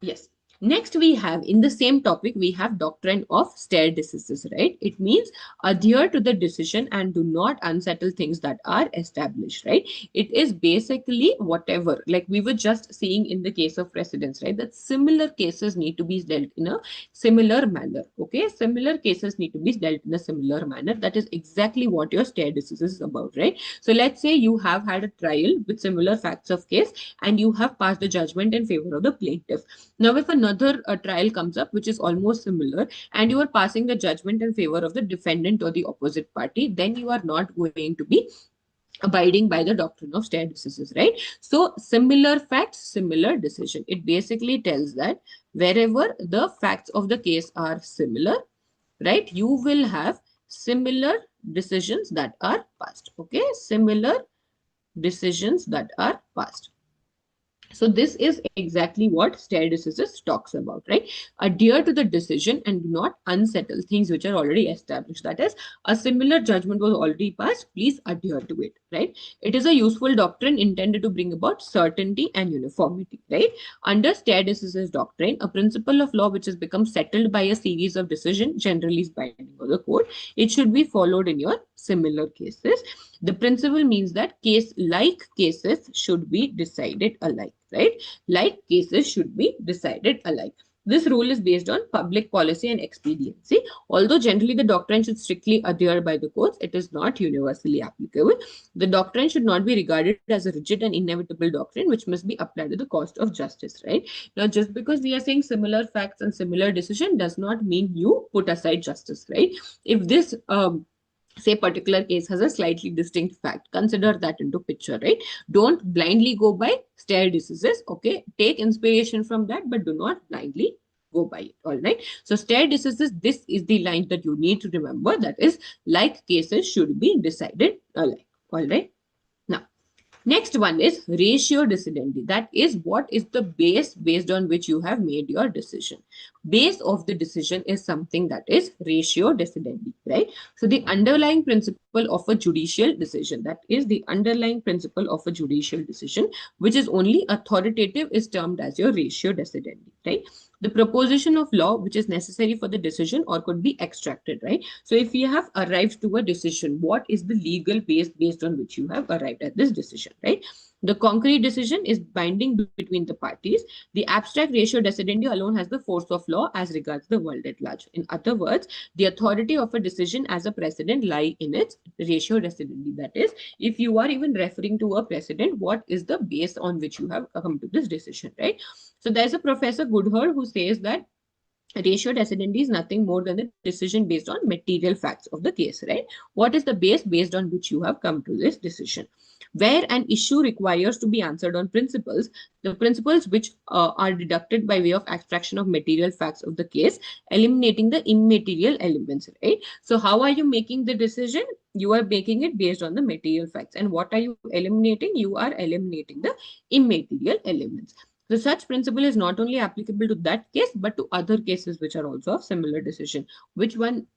Yes. Next, we have in the same topic, we have doctrine of stare decisis, right? It means adhere to the decision and do not unsettle things that are established, right? It is basically whatever, like we were just seeing in the case of precedents, right? That similar cases need to be dealt in a similar manner, okay? Similar cases need to be dealt in a similar manner. That is exactly what your stare decisis is about, right? So let's say you have had a trial with similar facts of case and you have passed a judgment in favor of the plaintiff. Now, if another trial comes up which is almost similar and you are passing the judgment in favor of the defendant or the opposite party, then you are not going to be abiding by the doctrine of stare decisis, right? So similar facts, similar decision. It basically tells that wherever the facts of the case are similar, right, you will have similar decisions that are passed. Okay, similar decisions that are passed. So this is exactly what stare decisis talks about, right? Adhere to the decision and do not unsettle things which are already established. That is, a similar judgment was already passed. Please adhere to it, right? It is a useful doctrine intended to bring about certainty and uniformity, right? Under stare decisis doctrine, a principle of law which has become settled by a series of decisions generally is binding on the court. It should be followed in your similar cases. The principle means that case-like cases should be decided alike, right? Like cases should be decided alike. This rule is based on public policy and expediency. Although generally the doctrine should strictly adhere by the courts, it is not universally applicable. The doctrine should not be regarded as a rigid and inevitable doctrine which must be applied to the cost of justice, right? Now, just because we are saying similar facts and similar decision does not mean you put aside justice, right? If this say particular case has a slightly distinct fact, consider that into picture, right? Don't blindly go by stare decisis. Okay, take inspiration from that, but do not blindly go by it. All right, so stare decisis, this is the line that you need to remember, that is, like cases should be decided alike. All right, now next one is ratio decidendi. That is, what is the base based on which you have made your decision. Base of the decision is something that is ratio decidendi, right? So the underlying principle of a judicial decision, that is the underlying principle of a judicial decision, which is only authoritative, is termed as your ratio decidendi, right? The proposition of law which is necessary for the decision or could be extracted, right? So if you have arrived to a decision, what is the legal base based on which you have arrived at this decision, right? The concrete decision is binding between the parties. The abstract ratio decidendi alone has the force of law as regards the world at large. In other words, the authority of a decision as a precedent lie in its ratio decidendi. That is, if you are even referring to a precedent, what is the base on which you have come to this decision, right? So there's a Professor Goodher who says that ratio decidendi is nothing more than the decision based on material facts of the case, right? What is the base based on which you have come to this decision? Where an issue requires to be answered on principles, the principles which are deducted by way of abstraction of material facts of the case, eliminating the immaterial elements, right? So how are you making the decision? You are making it based on the material facts. And what are you eliminating? You are eliminating the immaterial elements. So such principle is not only applicable to that case, but to other cases which are also of similar decision. Which one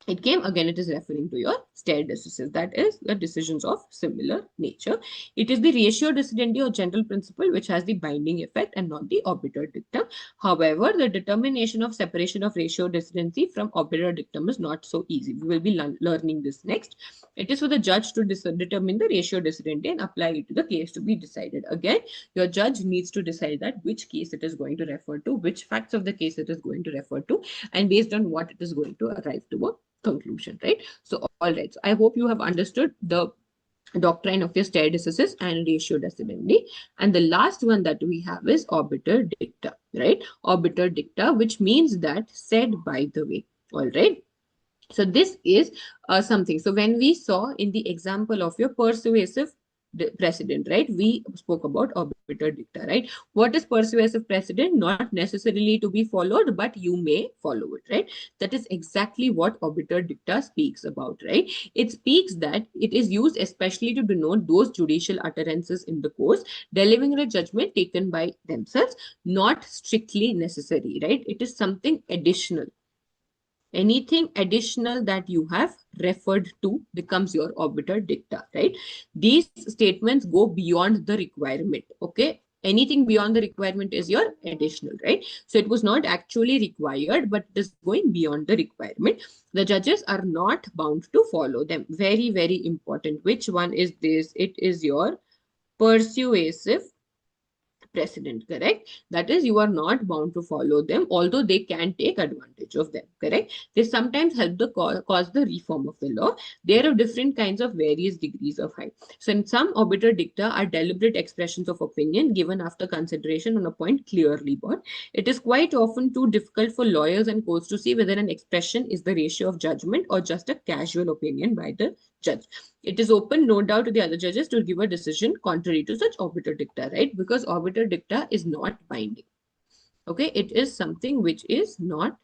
it came? Again, it is referring to your stare decisis, that is the decisions of similar nature. It is the ratio decidendi or general principle which has the binding effect and not the obiter dictum. However, the determination of separation of ratio decidendi from obiter dictum is not so easy. We will be learning this next. It is for the judge to determine the ratio decidendi and apply it to the case to be decided. Again, your judge needs to decide that which case it is going to refer to, which facts of the case it is going to refer to, and based on what it is going to arrive to a conclusion, right? So, all right. So, I hope you have understood the doctrine of your stare decisis and ratio decidendi. And the last one that we have is obiter dicta, right? Obiter dicta, which means that said by the way, all right? So this is something. So when we saw in the example of your persuasive precedent, right? We spoke about obiter dicta, right? What is persuasive precedent? Not necessarily to be followed, but you may follow it, right? That is exactly what obiter dicta speaks about, right? It speaks that it is used especially to denote those judicial utterances in the course delivering a judgment taken by themselves, not strictly necessary, right? It is something additional. Anything additional that you have referred to becomes your obiter dicta, right? These statements go beyond the requirement, okay? Anything beyond the requirement is your additional, right? So it was not actually required, but it is going beyond the requirement. The judges are not bound to follow them. Very, very important. Which one is this? It is your persuasive precedent, correct? That is, you are not bound to follow them, although they can take advantage of them, correct? They sometimes help the cause the reform of the law. There are different kinds of various degrees of height. So in some obiter dicta are deliberate expressions of opinion given after consideration on a point clearly borne. It is quite often too difficult for lawyers and courts to see whether an expression is the ratio of judgment or just a casual opinion by the judge. It is open, no doubt, to the other judges to give a decision contrary to such obiter dicta, right? Because obiter dicta is not binding. Okay, it is something which is not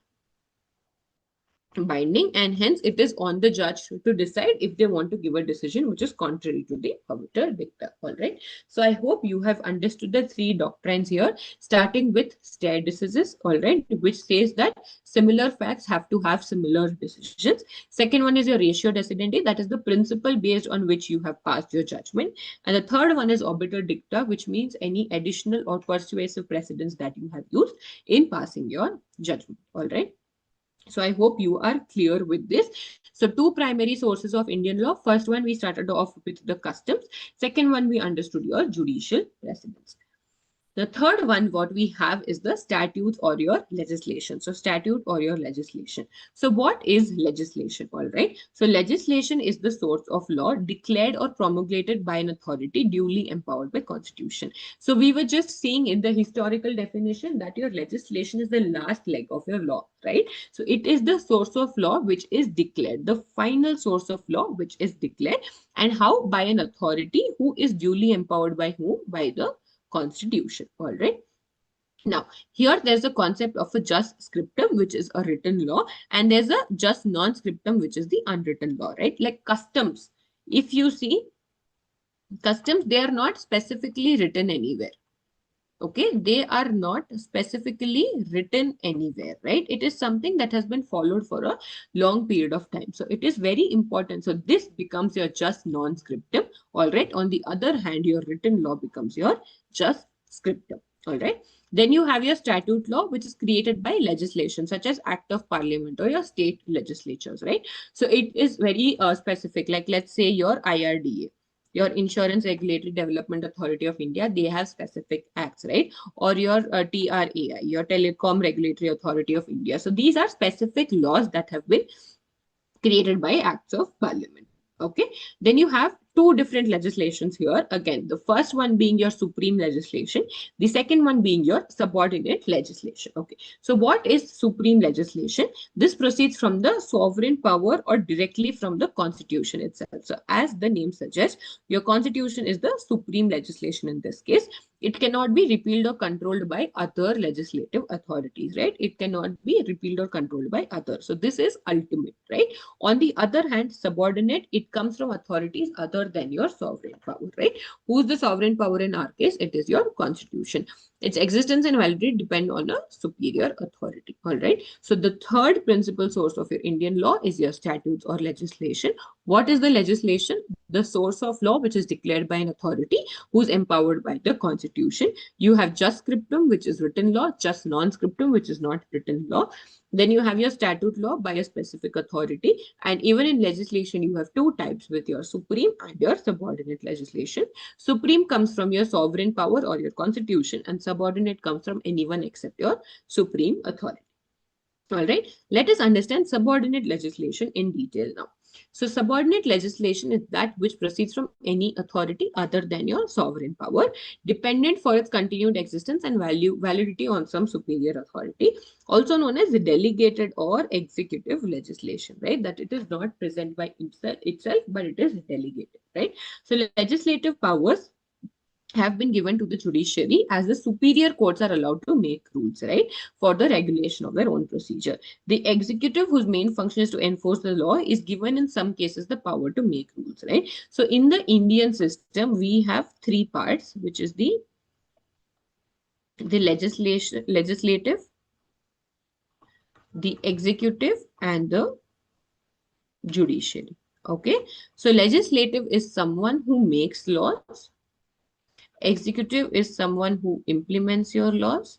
binding, and hence it is on the judge to decide if they want to give a decision which is contrary to the obiter dicta. All right, so I hope you have understood the three doctrines here, starting with stare decisis, all right, which says that similar facts have to have similar decisions. Second one is your ratio decidendi, that is the principle based on which you have passed your judgment. And the third one is obiter dicta, which means any additional or persuasive precedents that you have used in passing your judgment. All right, so I hope you are clear with this. So two primary sources of Indian law. First one, we started off with the customs. Second one, we understood your judicial precedents. The third one, what we have is the statutes or your legislation. So statute or your legislation. So what is legislation? All right. So legislation is the source of law declared or promulgated by an authority duly empowered by constitution. So we were just seeing in the historical definition that your legislation is the last leg of your law, right? So it is the source of law which is declared, the final source of law which is declared, and how? By an authority who is duly empowered by whom? By the constitution. All right, now here there's a concept of a jus scriptum, which is a written law, and there's a jus non scriptum, which is the unwritten law, right? Like customs, if you see customs, they are not specifically written anywhere. Okay, they are not specifically written anywhere, right? It is something that has been followed for a long period of time. So it is very important. So this becomes your jus non scriptum. All right. On the other hand, your written law becomes your jus scriptum. All right. Then you have your statute law, which is created by legislation, such as Act of Parliament or your state legislatures, right? So it is very specific. Like let's say your IRDA, your Insurance Regulatory Development Authority of India, they have specific acts, right? Or your TRAI, your Telecom Regulatory Authority of India. So these are specific laws that have been created by acts of parliament. Okay, then you have two different legislations here. Again, the first one being your supreme legislation, the second one being your subordinate legislation. Okay, so what is supreme legislation? This proceeds from the sovereign power or directly from the constitution itself. So as the name suggests, your constitution is the supreme legislation in this case. It cannot be repealed or controlled by other legislative authorities, right? It cannot be repealed or controlled by others. So this is ultimate, right? On the other hand, subordinate, it comes from authorities other than your sovereign power, right? Who's the sovereign power in our case? It is your constitution. Its existence and validity depend on a superior authority, all right? So the third principal source of your Indian law is your statutes or legislation. What is the legislation? The source of law which is declared by an authority who's empowered by the constitution. You have jus scriptum, which is written law, jus non scriptum, which is not written law. Then you have your statute law by a specific authority. And even in legislation, you have two types with your supreme and your subordinate legislation. Supreme comes from your sovereign power or your constitution, and subordinate comes from anyone except your supreme authority. All right, let us understand subordinate legislation in detail now. So subordinate legislation is that which proceeds from any authority other than your sovereign power, dependent for its continued existence and validity on some superior authority, also known as the delegated or executive legislation, right? That it is not present by itself, but it is delegated, right? So legislative powers have been given to the judiciary, as the superior courts are allowed to make rules, right, for the regulation of their own procedure. The executive, whose main function is to enforce the law, is given in some cases the power to make rules, right? So in the Indian system, we have three parts, which is the legislative, the executive, and the judiciary. Okay, so legislative is someone who makes laws. Executive is someone who implements your laws.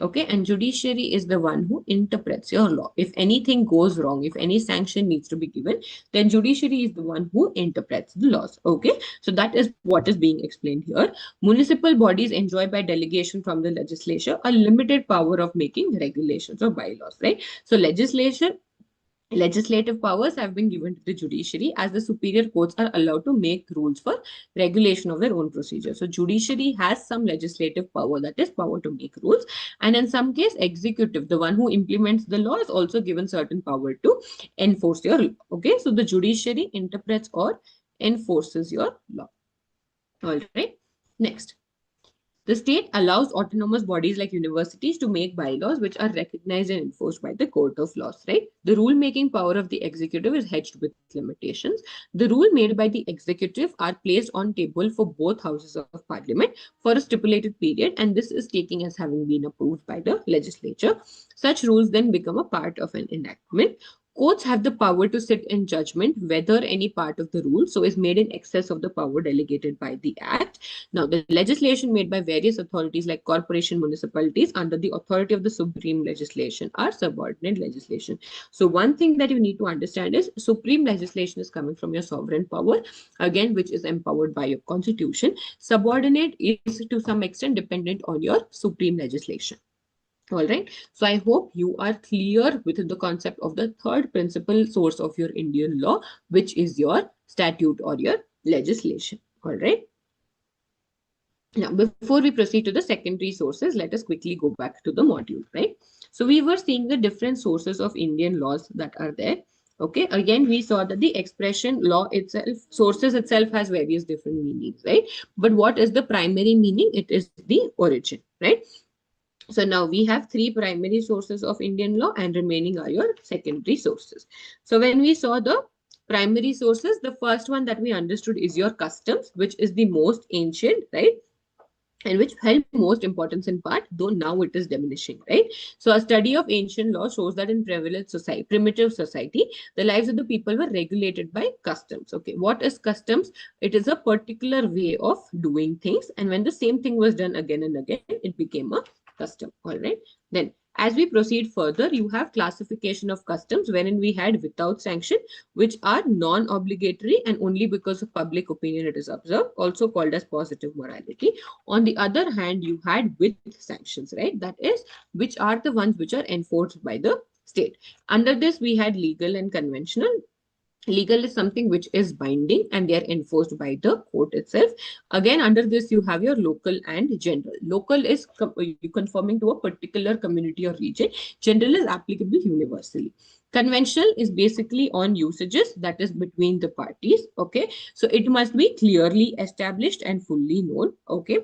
Okay, and judiciary is the one who interprets your law. If anything goes wrong, if any sanction needs to be given, then judiciary is the one who interprets the laws. Okay, so that is what is being explained here. Municipal bodies enjoy by delegation from the legislature a limited power of making regulations or bylaws, right? So legislation Legislative powers have been given to the judiciary, as the superior courts are allowed to make rules for regulation of their own procedure. So judiciary has some legislative power, that is power to make rules. And in some case, executive, the one who implements the law, is also given certain power to enforce your law. Okay, so the judiciary interprets or enforces your law. All right. Next. The state allows autonomous bodies like universities to make bylaws which are recognized and enforced by the court of laws, right? The rule-making power of the executive is hedged with limitations. The rule made by the executive are placed on table for both houses of parliament for a stipulated period, and this is taken as having been approved by the legislature. Such rules then become a part of an enactment. Courts have the power to sit in judgment whether any part of the rule so is made in excess of the power delegated by the act. Now, the legislation made by various authorities like corporation, municipalities under the authority of the supreme legislation are subordinate legislation. So one thing that you need to understand is supreme legislation is coming from your sovereign power, again, which is empowered by your constitution. Subordinate is to some extent dependent on your supreme legislation. All right. So I hope you are clear with the concept of the third principal source of your Indian law, which is your statute or your legislation. All right. Now, before we proceed to the secondary sources, let us quickly go back to the module, right? So we were seeing the different sources of Indian laws that are there. Okay, again, we saw that the expression law itself, sources itself has various different meanings, right? But what is the primary meaning? It is the origin, right? So now we have three primary sources of Indian law and remaining are your secondary sources. So when we saw the primary sources, the first one that we understood is your customs, which is the most ancient, right? And which held most importance in part, though now it is diminishing, right? So a study of ancient law shows that in primitive society, the lives of the people were regulated by customs. Okay, what is customs? It is a particular way of doing things, and when the same thing was done again and again, it became a custom. All right. Then as we proceed further, you have classification of customs wherein we had without sanction, which are non-obligatory and only because of public opinion it is observed, also called as positive morality. On the other hand, you had with sanctions, right? That is, which are the ones which are enforced by the state. Under this, we had legal and conventional. Legal is something which is binding and they are enforced by the court itself. Again, under this, you have your local and general. Local is conforming to a particular community or region. General is applicable universally. Conventional is basically on usages, that is between the parties. Okay, so it must be clearly established and fully known. Okay,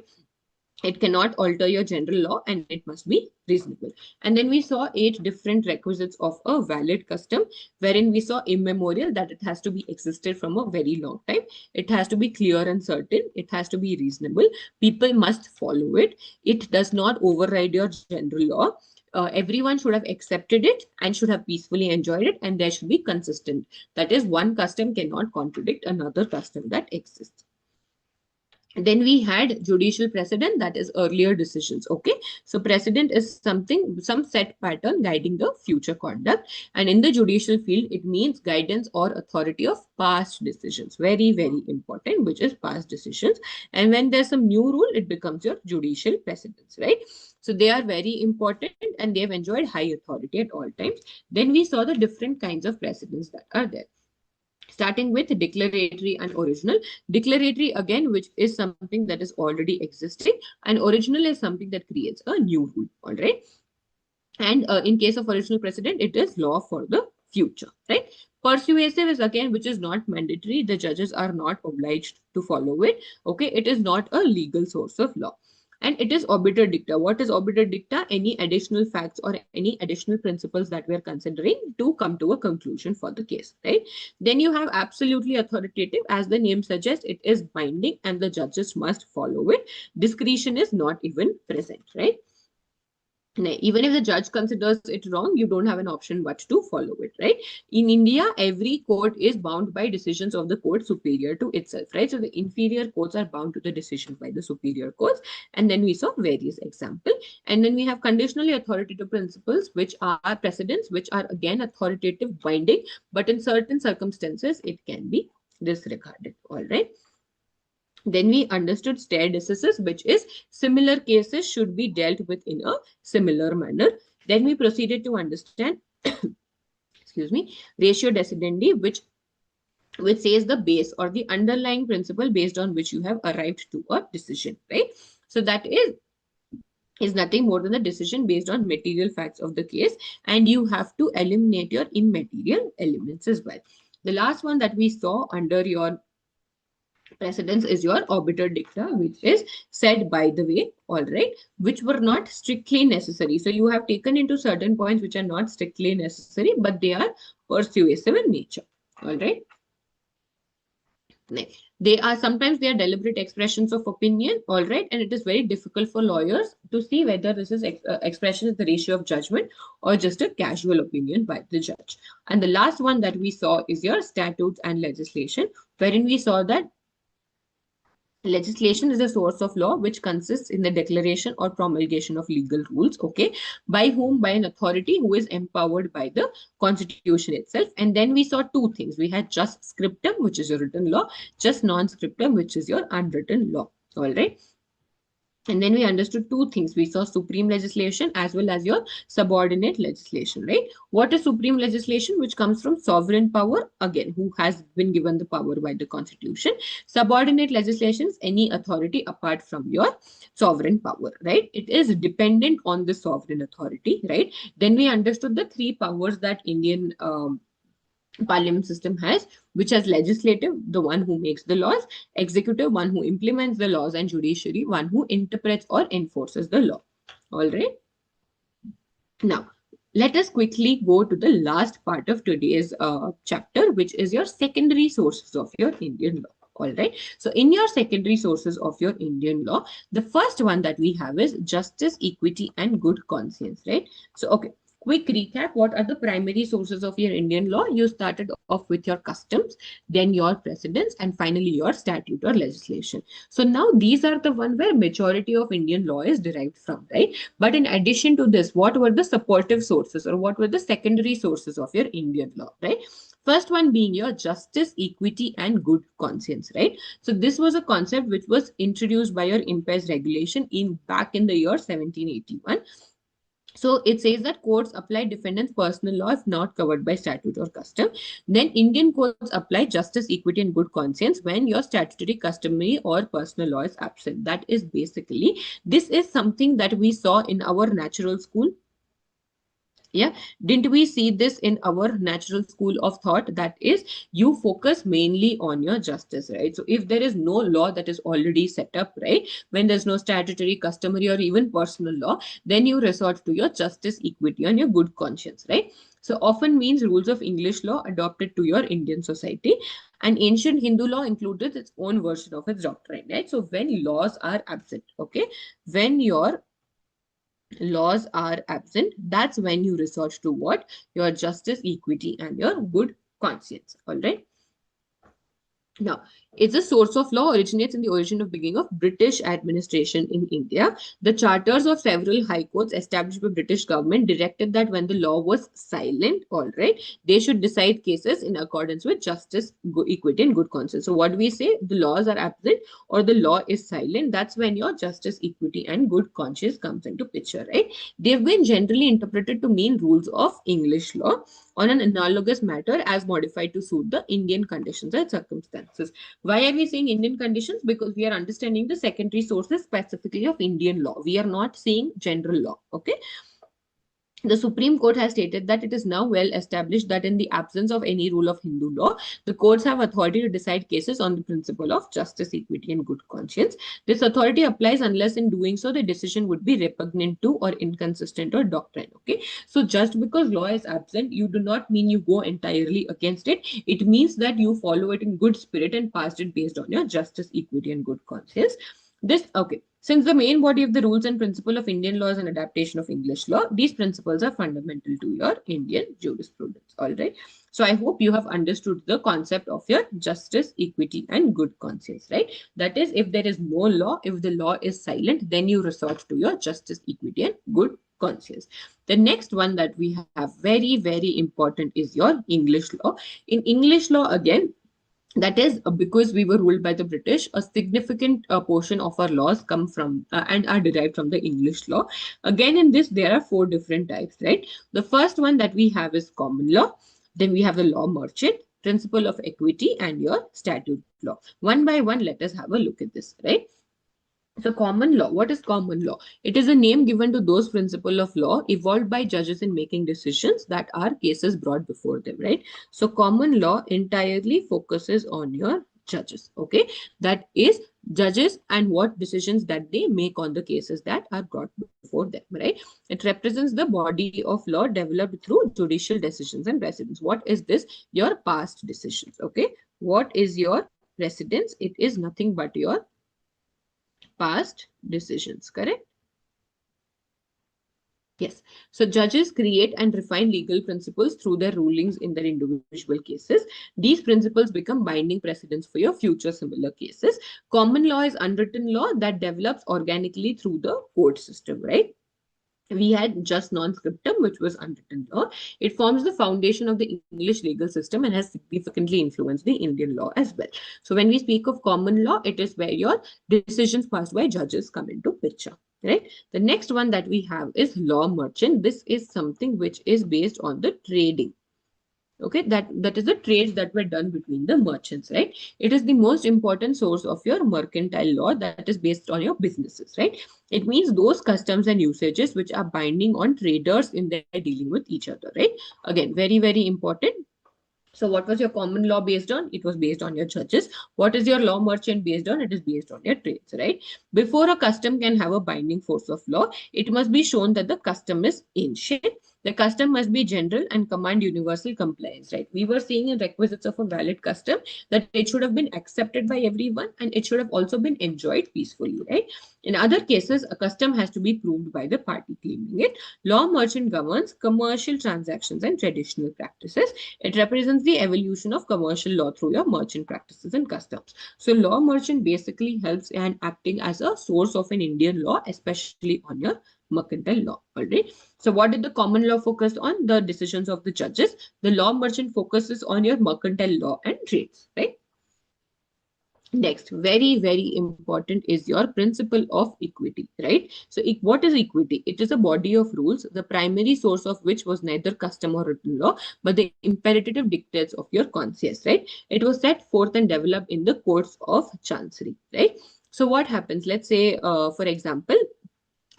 it cannot alter your general law and it must be reasonable. And then we saw 8 different requisites of a valid custom, wherein we saw immemorial, that it has to be existed from a very long time. It has to be clear and certain. It has to be reasonable. People must follow it. It does not override your general law. Everyone should have accepted it and should have peacefully enjoyed it, and there should be consistent. That is, one custom cannot contradict another custom that exists. Then we had judicial precedent, that is earlier decisions. Okay, so precedent is something, some set pattern guiding the future conduct, and in the judicial field it means guidance or authority of past decisions. Very, very important, which is past decisions. And when there's some new rule, it becomes your judicial precedents, right? So they are very important and they have enjoyed high authority at all times. Then we saw the different kinds of precedents that are there, starting with declaratory and original. Declaratory, again, which is something that is already existing, and original is something that creates a new rule. All right. And in case of original precedent, it is law for the future, right? Persuasive is again, which is not mandatory. The judges are not obliged to follow it. Okay, it is not a legal source of law. And it is obiter dicta. What is obiter dicta? Any additional facts or any additional principles that we are considering to come to a conclusion for the case, right? Then you have absolutely authoritative. As the name suggests, it is binding and the judges must follow it. Discretion is not even present, right? Even if the judge considers it wrong, you don't have an option but to follow it, right? In India, every court is bound by decisions of the court superior to itself, right? So the inferior courts are bound to the decisions by the superior courts. And then we saw various examples. And then we have conditionally authoritative principles, which are precedents, which are again authoritative binding, but in certain circumstances, it can be disregarded, all right? Then we understood stare decisis, which is similar cases should be dealt with in a similar manner. Then we proceeded to understand ratio decidendi, which says the base or the underlying principle based on which you have arrived to a decision, right? So that is nothing more than the decision based on material facts of the case, and you have to eliminate your immaterial elements as well. The last one that we saw under your precedence is your obiter dicta, which is said by the way, all right, which were not strictly necessary. So you have taken into certain points which are not strictly necessary, but they are persuasive in nature, all right. They are sometimes they are deliberate expressions of opinion, all right, and it is very difficult for lawyers to see whether this is expression is the ratio of judgment or just a casual opinion by the judge. And the last one that we saw is your statutes and legislation, wherein we saw that legislation is a source of law which consists in the declaration or promulgation of legal rules, okay, by whom? By an authority who is empowered by the constitution itself. And then we saw two things. We had just scriptum, which is your written law, just non-scriptum, which is your unwritten law, all right. And then we understood two things. We saw supreme legislation as well as your subordinate legislation, right? What is supreme legislation? Which comes from sovereign power, again, who has been given the power by the constitution. Subordinate legislation is any authority apart from your sovereign power, right? It is dependent on the sovereign authority, right? Then we understood the three powers that Indian parliament system has, which has legislative, the one who makes the laws, executive, one who implements the laws, and judiciary, one who interprets or enforces the law. All right. Now, let us quickly go to the last part of today's chapter, which is your secondary sources of your Indian law. All right. So in your secondary sources of your Indian law, the first one that we have is justice, equity, and good conscience, right? So, okay. Quick recap, what are the primary sources of your Indian law? You started off with your customs, then your precedents, and finally your statute or legislation. So now these are the one where majority of Indian law is derived from, right? But in addition to this, what were the supportive sources or what were the secondary sources of your Indian law, right? First one being your justice, equity, and good conscience, right? So this was a concept which was introduced by your impes regulation back in the year 1781. So it says that courts apply defendant's personal law if not covered by statute or custom. Then Indian courts apply justice, equity, and good conscience when your statutory, customary, or personal law is absent. That is basically, this is something that we saw in our natural school. Yeah, didn't we see this in our natural school of thought? That is, you focus mainly on your justice, right? So if there is no law that is already set up, right, when there's no statutory, customary, or even personal law, then you resort to your justice, equity, and your good conscience, right? So often means rules of English law adopted to your Indian society. And ancient Hindu law included its own version of its doctrine, right? So when laws are absent, okay, when your laws are absent, that's when you resort to what? Your justice, equity, and your good conscience. All right. Now, it's a source of law originates in the origin of beginning of British administration in India. The charters of several high courts established by British government directed that when the law was silent, all right, they should decide cases in accordance with justice, equity, and good conscience. So what we say, the laws are absent or the law is silent, that's when your justice, equity, and good conscience comes into picture, right? They've been generally interpreted to mean rules of English law on an analogous matter as modified to suit the Indian conditions and circumstances. Why are we saying Indian conditions? Because we are understanding the secondary sources specifically of Indian law. We are not saying general law, okay? The Supreme Court has stated that it is now well established that in the absence of any rule of Hindu law, the courts have authority to decide cases on the principle of justice, equity, and good conscience. This authority applies unless in doing so, the decision would be repugnant to or inconsistent or doctrine. Okay. So just because law is absent, you do not mean you go entirely against it. It means that you follow it in good spirit and passed it based on your justice, equity, and good conscience. This, okay. Since the main body of the rules and principle of Indian law is an adaptation of English law, these principles are fundamental to your Indian jurisprudence. All right. So I hope you have understood the concept of your justice, equity, and good conscience, right? That is, if there is no law, if the law is silent, then you resort to your justice, equity, and good conscience. The next one that we have very, very important is your English law. In English law, again, that is because we were ruled by the British, a significant portion of our laws come from and are derived from the English law. Again, in this, there are four different types, right? The first one that we have is common law. Then we have the law merchant, principle of equity, and your statute law. One by one, let us have a look at this, right? So common law, what is common law? It is a name given to those principles of law evolved by judges in making decisions that are cases brought before them, right? So common law entirely focuses on your judges, okay? That is judges and what decisions that they make on the cases that are brought before them, right? It represents the body of law developed through judicial decisions and precedents. What is this? Your past decisions, okay? What is your precedents? It is nothing but your past decisions, correct? Yes. So judges create and refine legal principles through their rulings in their individual cases. These principles become binding precedents for your future similar cases. Common law is unwritten law that develops organically through the court system, right? We had just non-scriptum, which was unwritten law. It forms the foundation of the English legal system and has significantly influenced the Indian law as well. So when we speak of common law, it is where your decisions passed by judges come into picture, right? The next one that we have is law merchant. This is something which is based on the trading. Okay, that is the trades that were done between the merchants, right? It is the most important source of your mercantile law that is based on your businesses, right? It means those customs and usages which are binding on traders in their dealing with each other, right? Again, very, very important. So what was your common law based on? It was based on your judges. What is your law merchant based on? It is based on your trades, right? Before a custom can have a binding force of law, it must be shown that the custom is ancient. The custom must be general and command universal compliance, right? We were seeing in requisites of a valid custom that it should have been accepted by everyone and it should have also been enjoyed peacefully, right? In other cases, a custom has to be proved by the party claiming it. Law merchant governs commercial transactions and traditional practices. It represents the evolution of commercial law through your merchant practices and customs. So law merchant basically helps in acting as a source of an Indian law, especially on your mercantile law. All right. So what did the common law focus on? The decisions of the judges. The law merchant focuses on your mercantile law and trades, right? Next, very, very important is your principle of equity, right? So what is equity? It is a body of rules, the primary source of which was neither custom or written law, but the imperative dictates of your conscience, right? It was set forth and developed in the courts of chancery, right? So what happens? Let's say, for example,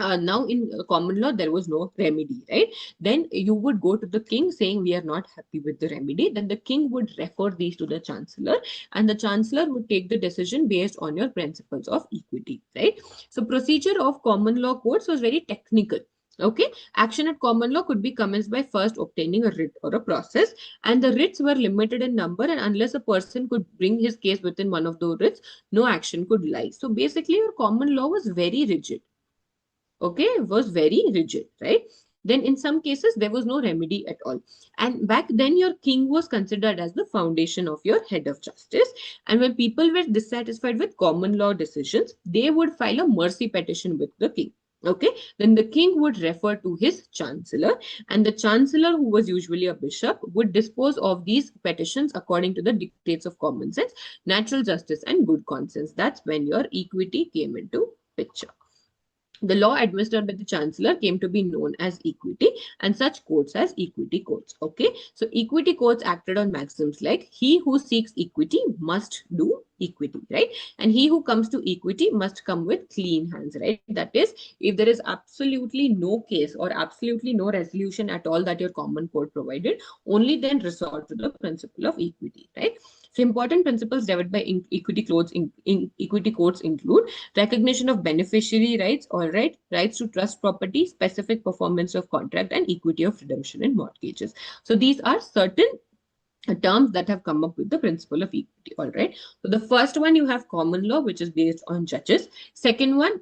now in common law there was no remedy, right? Then you would go to the king saying we are not happy with the remedy. Then the king would refer these to the chancellor and the chancellor would take the decision based on your principles of equity, right? So procedure of common law courts was very technical. Okay, action at common law could be commenced by first obtaining a writ or a process, and the writs were limited in number, and unless a person could bring his case within one of those writs, no action could lie. So basically your common law was very rigid. Okay, was very rigid, right? Then in some cases there was no remedy at all, and back then your king was considered as the foundation of your head of justice. And when people were dissatisfied with common law decisions, they would file a mercy petition with the king. Okay, then the king would refer to his chancellor, and the chancellor, who was usually a bishop, would dispose of these petitions according to the dictates of common sense, natural justice, and good conscience. That's when your equity came into picture. The law administered by the chancellor came to be known as equity, and such courts as equity courts. Okay, so equity courts acted on maxims like he who seeks equity must do equity, right? And he who comes to equity must come with clean hands, right? That is, if there is absolutely no case or absolutely no resolution at all that your common court provided, only then resort to the principle of equity, right? So important principles developed by equity courts include recognition of beneficiary rights, all right, rights to trust property, specific performance of contract, and equity of redemption in mortgages. So these are certain terms that have come up with the principle of equity, all right? So the first one, you have common law, which is based on judges. Second one,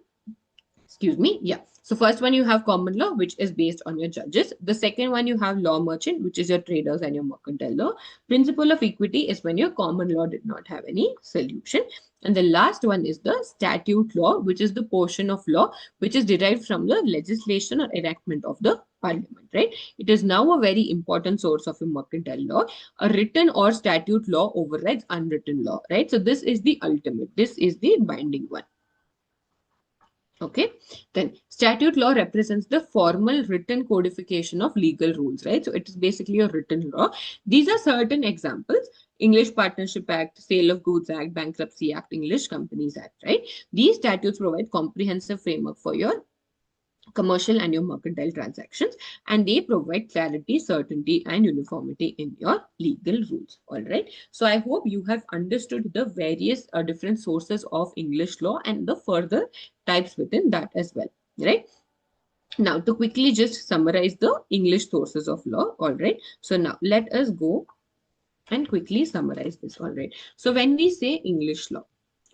excuse me, yeah. So first one, you have common law, which is based on your judges. The second one, you have law merchant, which is your traders and your mercantile law. Principle of equity is when your common law did not have any solution. And the last one is the statute law, which is the portion of law which is derived from the legislation or enactment of the parliament, right? It is now a very important source of a mercantile law. A written or statute law overrides unwritten law, right? So this is the ultimate, this is the binding one. Okay, then statute law represents the formal written codification of legal rules, right? So it is basically a written law. These are certain examples: English Partnership Act, Sale of Goods Act, Bankruptcy Act, English Companies Act, right? These statutes provide comprehensive framework for your commercial and your mercantile transactions, and they provide clarity, certainty, and uniformity in your legal rules. All right, so I hope you have understood the various different sources of English law and the further types within that as well, right? Now, to quickly just summarize the English sources of law. All right, so now let us go and quickly summarize this. All right, so when we say English law,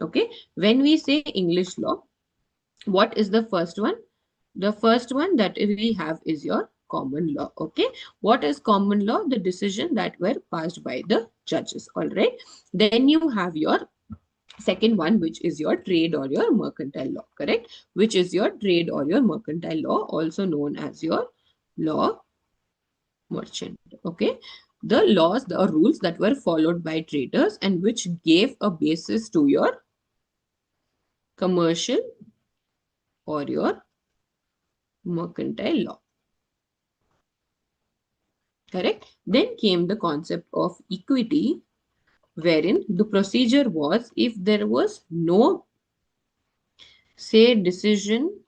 okay, when we say English law, what is the first one? The first one that we have is your common law. Okay, what is common law? The decision that were passed by the judges. All right, then you have your second one, which is your trade or your mercantile law. Correct, which is your trade or your mercantile law, also known as your law merchant. Okay, the laws, the rules that were followed by traders and which gave a basis to your commercial or your mercantile law. Correct. Then came the concept of equity, wherein the procedure was if there was no, say, decision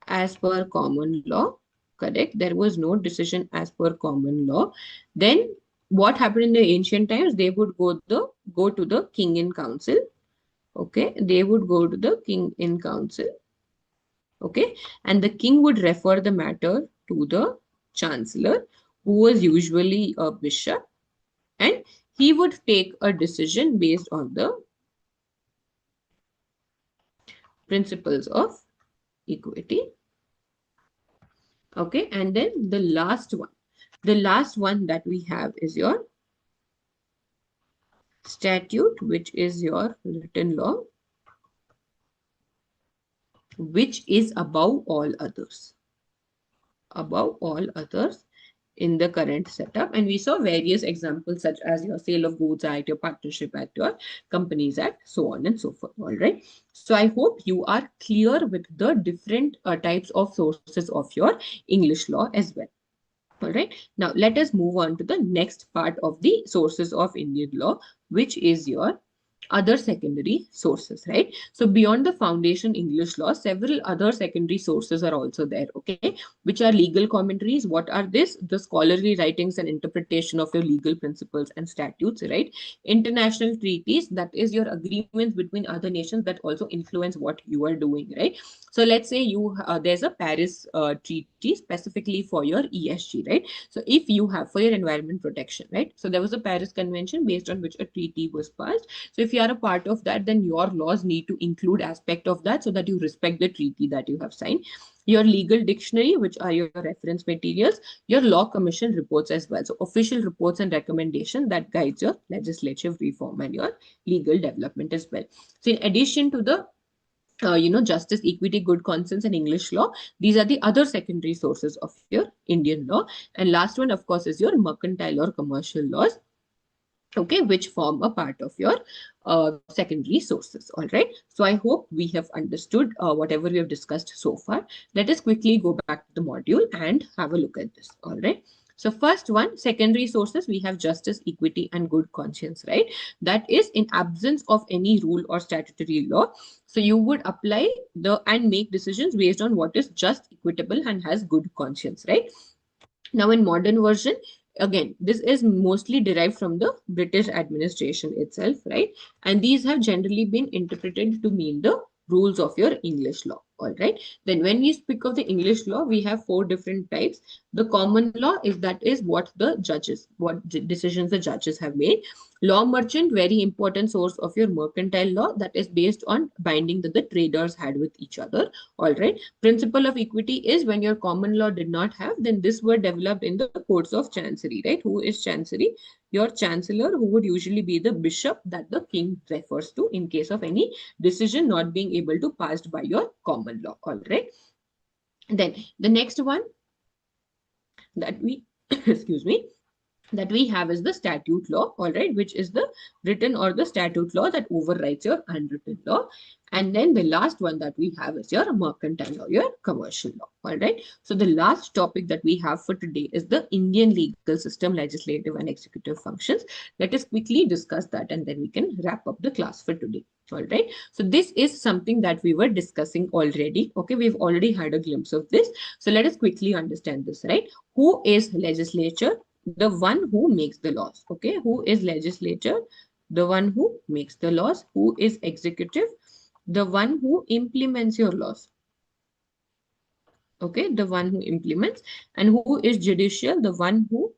as per common law, correct? There was no decision as per common law. Then what happened in the ancient times? They would go to the king in council. Okay, they would go to the king in council. Okay, and the king would refer the matter to the chancellor, who was usually a bishop, and he would take a decision based on the principles of equity. Okay, and then the last one that we have is your statute, which is your written law, which is above all others in the current setup. And we saw various examples such as your Sale of Goods Act, your Partnership Act, your Companies Act, so on and so forth. All right. So I hope you are clear with the different types of sources of your English law as well. All right. Now let us move on to the next part of the sources of Indian law, which is your other secondary sources, right? So beyond the foundation English law, several other secondary sources are also there, okay? Which are legal commentaries. What are this? The scholarly writings and interpretation of your legal principles and statutes, right? International treaties, that is your agreements between other nations that also influence what you are doing, right? So let's say there's a Paris treaty specifically for your ESG, right? So if you have for your environment protection, right? So there was a Paris Convention based on which a treaty was passed. So if you are a part of that, then your laws need to include aspect of that so that you respect the treaty that you have signed. Your legal dictionary, which are your reference materials, your law commission reports as well. So official reports and recommendations that guides your legislative reform and your legal development as well. So in addition to the justice, equity, good conscience, and English law. These are the other secondary sources of your Indian law. And last one, of course, is your mercantile or commercial laws, okay, which form a part of your secondary sources. All right, so I hope we have understood whatever we have discussed so far. Let us quickly go back to the module and have a look at this. All right, so first one, secondary sources, we have justice, equity, and good conscience, right? That is in absence of any rule or statutory law, so you would apply the and make decisions based on what is just, equitable, and has good conscience, right? Now, in modern version, again, this is mostly derived from the British administration itself, right? And these have generally been interpreted to mean the rules of your English law. All right. Then when we speak of the English law, we have four different types. The common law is that is what the judges, what decisions the judges have made. Law merchant, very important source of your mercantile law, that is based on binding that the traders had with each other. All right. Principle of equity is when your common law did not have, then this were developed in the courts of chancery, right? Who is chancery? Your chancellor, who would usually be the bishop that the king refers to in case of any decision not being able to passed by your common law. All right. Then the next one that we excuse me, that we have is the statute law, all right, which is the written or the statute law that overrides your unwritten law. And then the last one that we have is your mercantile law, your commercial law, all right. So the last topic that we have for today is the Indian legal system, legislative and executive functions. Let us quickly discuss that and then we can wrap up the class for today. All right. So this is something that we were discussing already. Okay, we've already had a glimpse of this. So let us quickly understand this, right? Who is legislature? The one who makes the laws. Okay, who is legislature? The one who makes the laws. Who is executive? The one who implements your laws. Okay, the one who implements. And who is judicial? The one who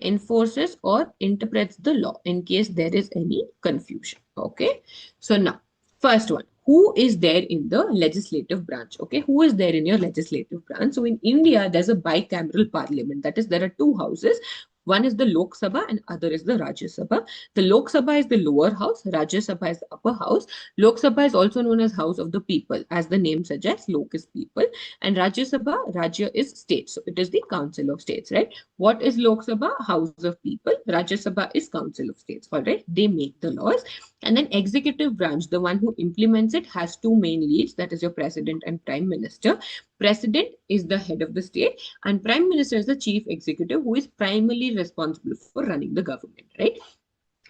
enforces or interprets the law in case there is any confusion. Okay, so now first one, who is there in the legislative branch? Okay, who is there in your legislative branch? So in India, there's a bicameral parliament. That is, there are two houses. One is the Lok Sabha and other is the Rajya Sabha. The Lok Sabha is the lower house, Rajya Sabha is the upper house. Lok Sabha is also known as House of the People, as the name suggests. Lok is people, and Rajya Sabha, Rajya is state, so it is the Council of States, right? What is Lok Sabha? House of People. Rajya Sabha is Council of States, all right? They make the laws. And then executive branch, the one who implements it, has two main leads, that is your president and prime minister. President is the head of the state and prime minister is the chief executive who is primarily responsible for running the government, right?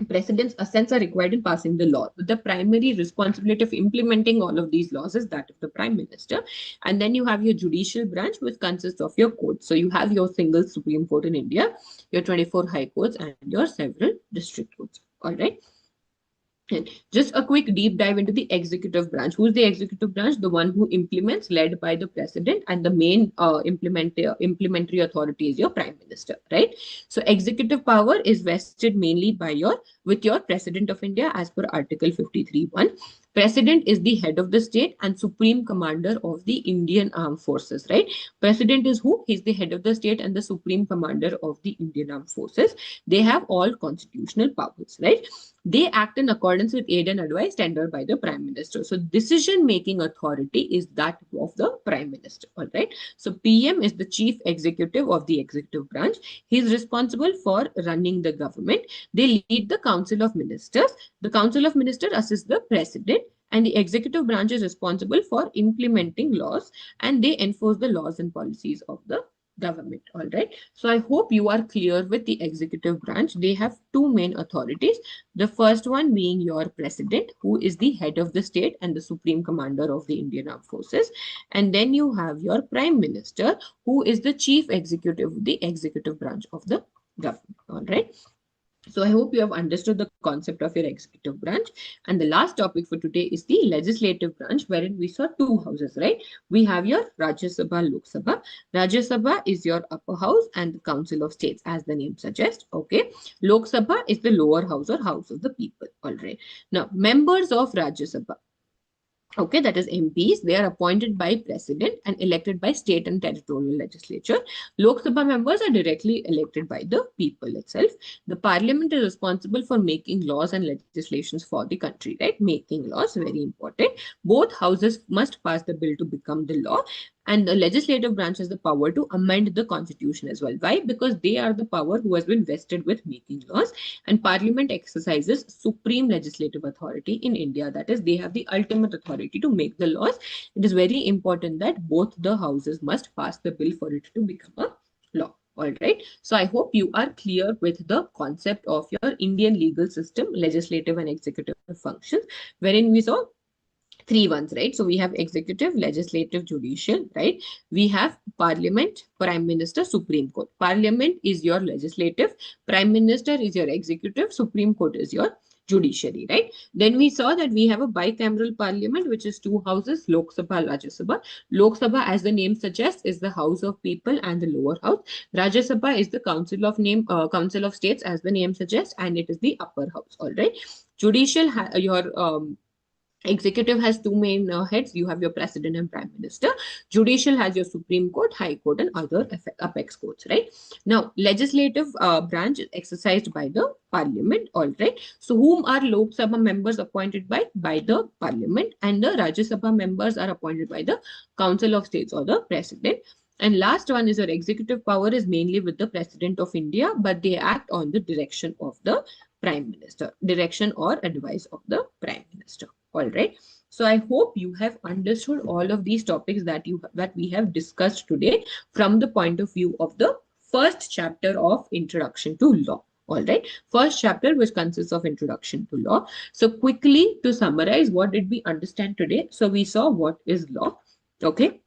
President's assents are required in passing the law. The primary responsibility of implementing all of these laws is that of the prime minister. And then you have your judicial branch, which consists of your courts. So you have your single Supreme Court in India, your 24 high courts, and your several district courts. All right. And just a quick deep dive into the executive branch. Who is the executive branch? The one who implements, led by the president, and the main implementary authority is your prime minister, right? So executive power is vested mainly by with your president of India as per Article 53(1). President is the head of the state and supreme commander of the Indian Armed Forces, right? President is who? He's the head of the state and the supreme commander of the Indian Armed Forces. They have all constitutional powers, right? They act in accordance with aid and advice tendered by the prime minister. So decision-making authority is that of the prime minister, all right? So PM is the chief executive of the executive branch. He is responsible for running the government. They lead the council of ministers. The council of ministers assists the president, and the executive branch is responsible for implementing laws, and they enforce the laws and policies of the government. All right. So I hope you are clear with the executive branch. They have two main authorities. The first one being your president, who is the head of the state and the supreme commander of the Indian Armed Forces. And then you have your prime minister, who is the chief executive of the executive branch of the government. All right. So I hope you have understood the concept of your executive branch. And the last topic for today is the legislative branch, wherein we saw two houses, right? We have your Rajya Sabha, Lok Sabha. Rajya Sabha is your upper house and the Council of States, as the name suggests. Okay. Lok Sabha is the lower house or House of the People. All right. Now, members of Rajya Sabha. Okay, that is MPs. They are appointed by president and elected by state and territorial legislature. Lok Sabha members are directly elected by the people itself. The parliament is responsible for making laws and legislations for the country, right? Making laws, very important. Both houses must pass the bill to become the law. And the legislative branch has the power to amend the constitution as well. Why? Because they are the power who has been vested with making laws. And parliament exercises supreme legislative authority in India. That is, they have the ultimate authority to make the laws. It is very important that both the houses must pass the bill for it to become a law. All right. So I hope you are clear with the concept of your Indian legal system, legislative and executive functions, wherein we saw three ones, right? So we have executive, legislative, judicial, right? We have parliament, prime minister, Supreme Court. Parliament is your legislative, prime minister is your executive, Supreme Court is your judiciary, right? Then we saw that we have a bicameral parliament, which is two houses, Lok Sabha, Rajya Sabha. Lok Sabha, as the name suggests, is the house of people and the lower house. Rajya Sabha is the council of states, as the name suggests, and it is the upper house. All right. Judicial, executive has two main heads. You have your president and prime minister. Judicial has your Supreme Court, High Court, and other apex courts, right? Now, legislative branch is exercised by the parliament, all right? So, whom are Lok Sabha members appointed by? By the parliament, and the Rajya Sabha members are appointed by the Council of States or the president. And last one is your executive power is mainly with the President of India, but they act on the direction of the Prime Minister, direction or advice of the Prime Minister. All right. So I hope you have understood all of these topics that we have discussed today from the point of view of the first chapter of Introduction to Law. All right. First chapter, which consists of Introduction to Law. So quickly to summarize, what did we understand today? So we saw what is law. Okay,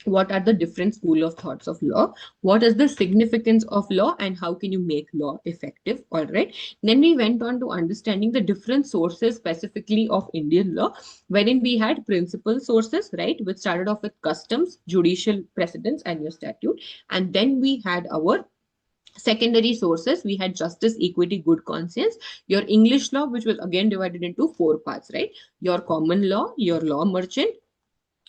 what are the different school of thoughts of law, what is the significance of law, and how can you make law effective. All right, then we went on to understanding the different sources specifically of Indian law, wherein we had principal sources, right, which started off with customs, judicial precedents, and your statute. And then we had our secondary sources. We had justice, equity, good conscience, your English law, which was again divided into four parts, right, your common law, your law merchant,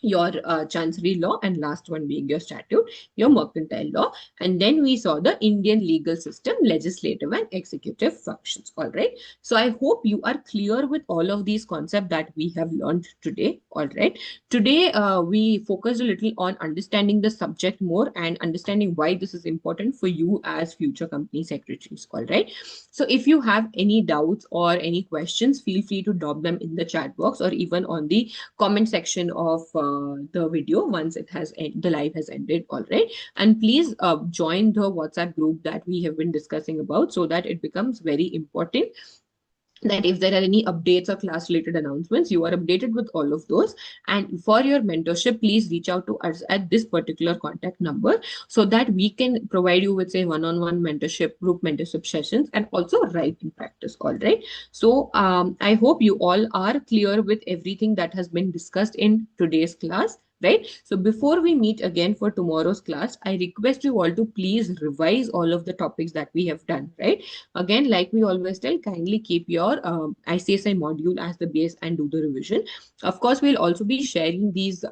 your chancery law, and last one being your statute, your mercantile law. And then we saw the Indian legal system, legislative and executive functions. All right, so I hope you are clear with all of these concepts that we have learned today. All right, today we focused a little on understanding the subject more and understanding why this is important for you as future company secretaries. All right, so if you have any doubts or any questions, feel free to drop them in the chat box or even on the comment section of the video once the live has ended. All right, and please join the WhatsApp group that we have been discussing about, so that it becomes very important that if there are any updates or class related announcements, you are updated with all of those. And for your mentorship, please reach out to us at this particular contact number, so that we can provide you with, say, one-on-one mentorship, group mentorship sessions, and also writing practice. All right, so I hope you all are clear with everything that has been discussed in today's class, right? So before we meet again for tomorrow's class, I request you all to please revise all of the topics that we have done, right? Again, like we always tell, kindly keep your ICSI module as the base and do the revision. Of course, we'll also be sharing these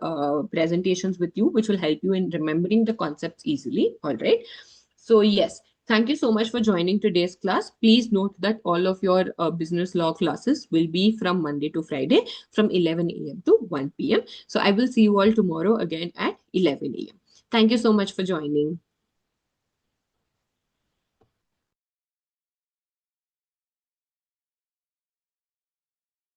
presentations with you, which will help you in remembering the concepts easily. All right. So yes, thank you so much for joining today's class. Please note that all of your business law classes will be from Monday to Friday from 11 a.m. to 1 p.m. So I will see you all tomorrow again at 11 a.m. Thank you so much for joining.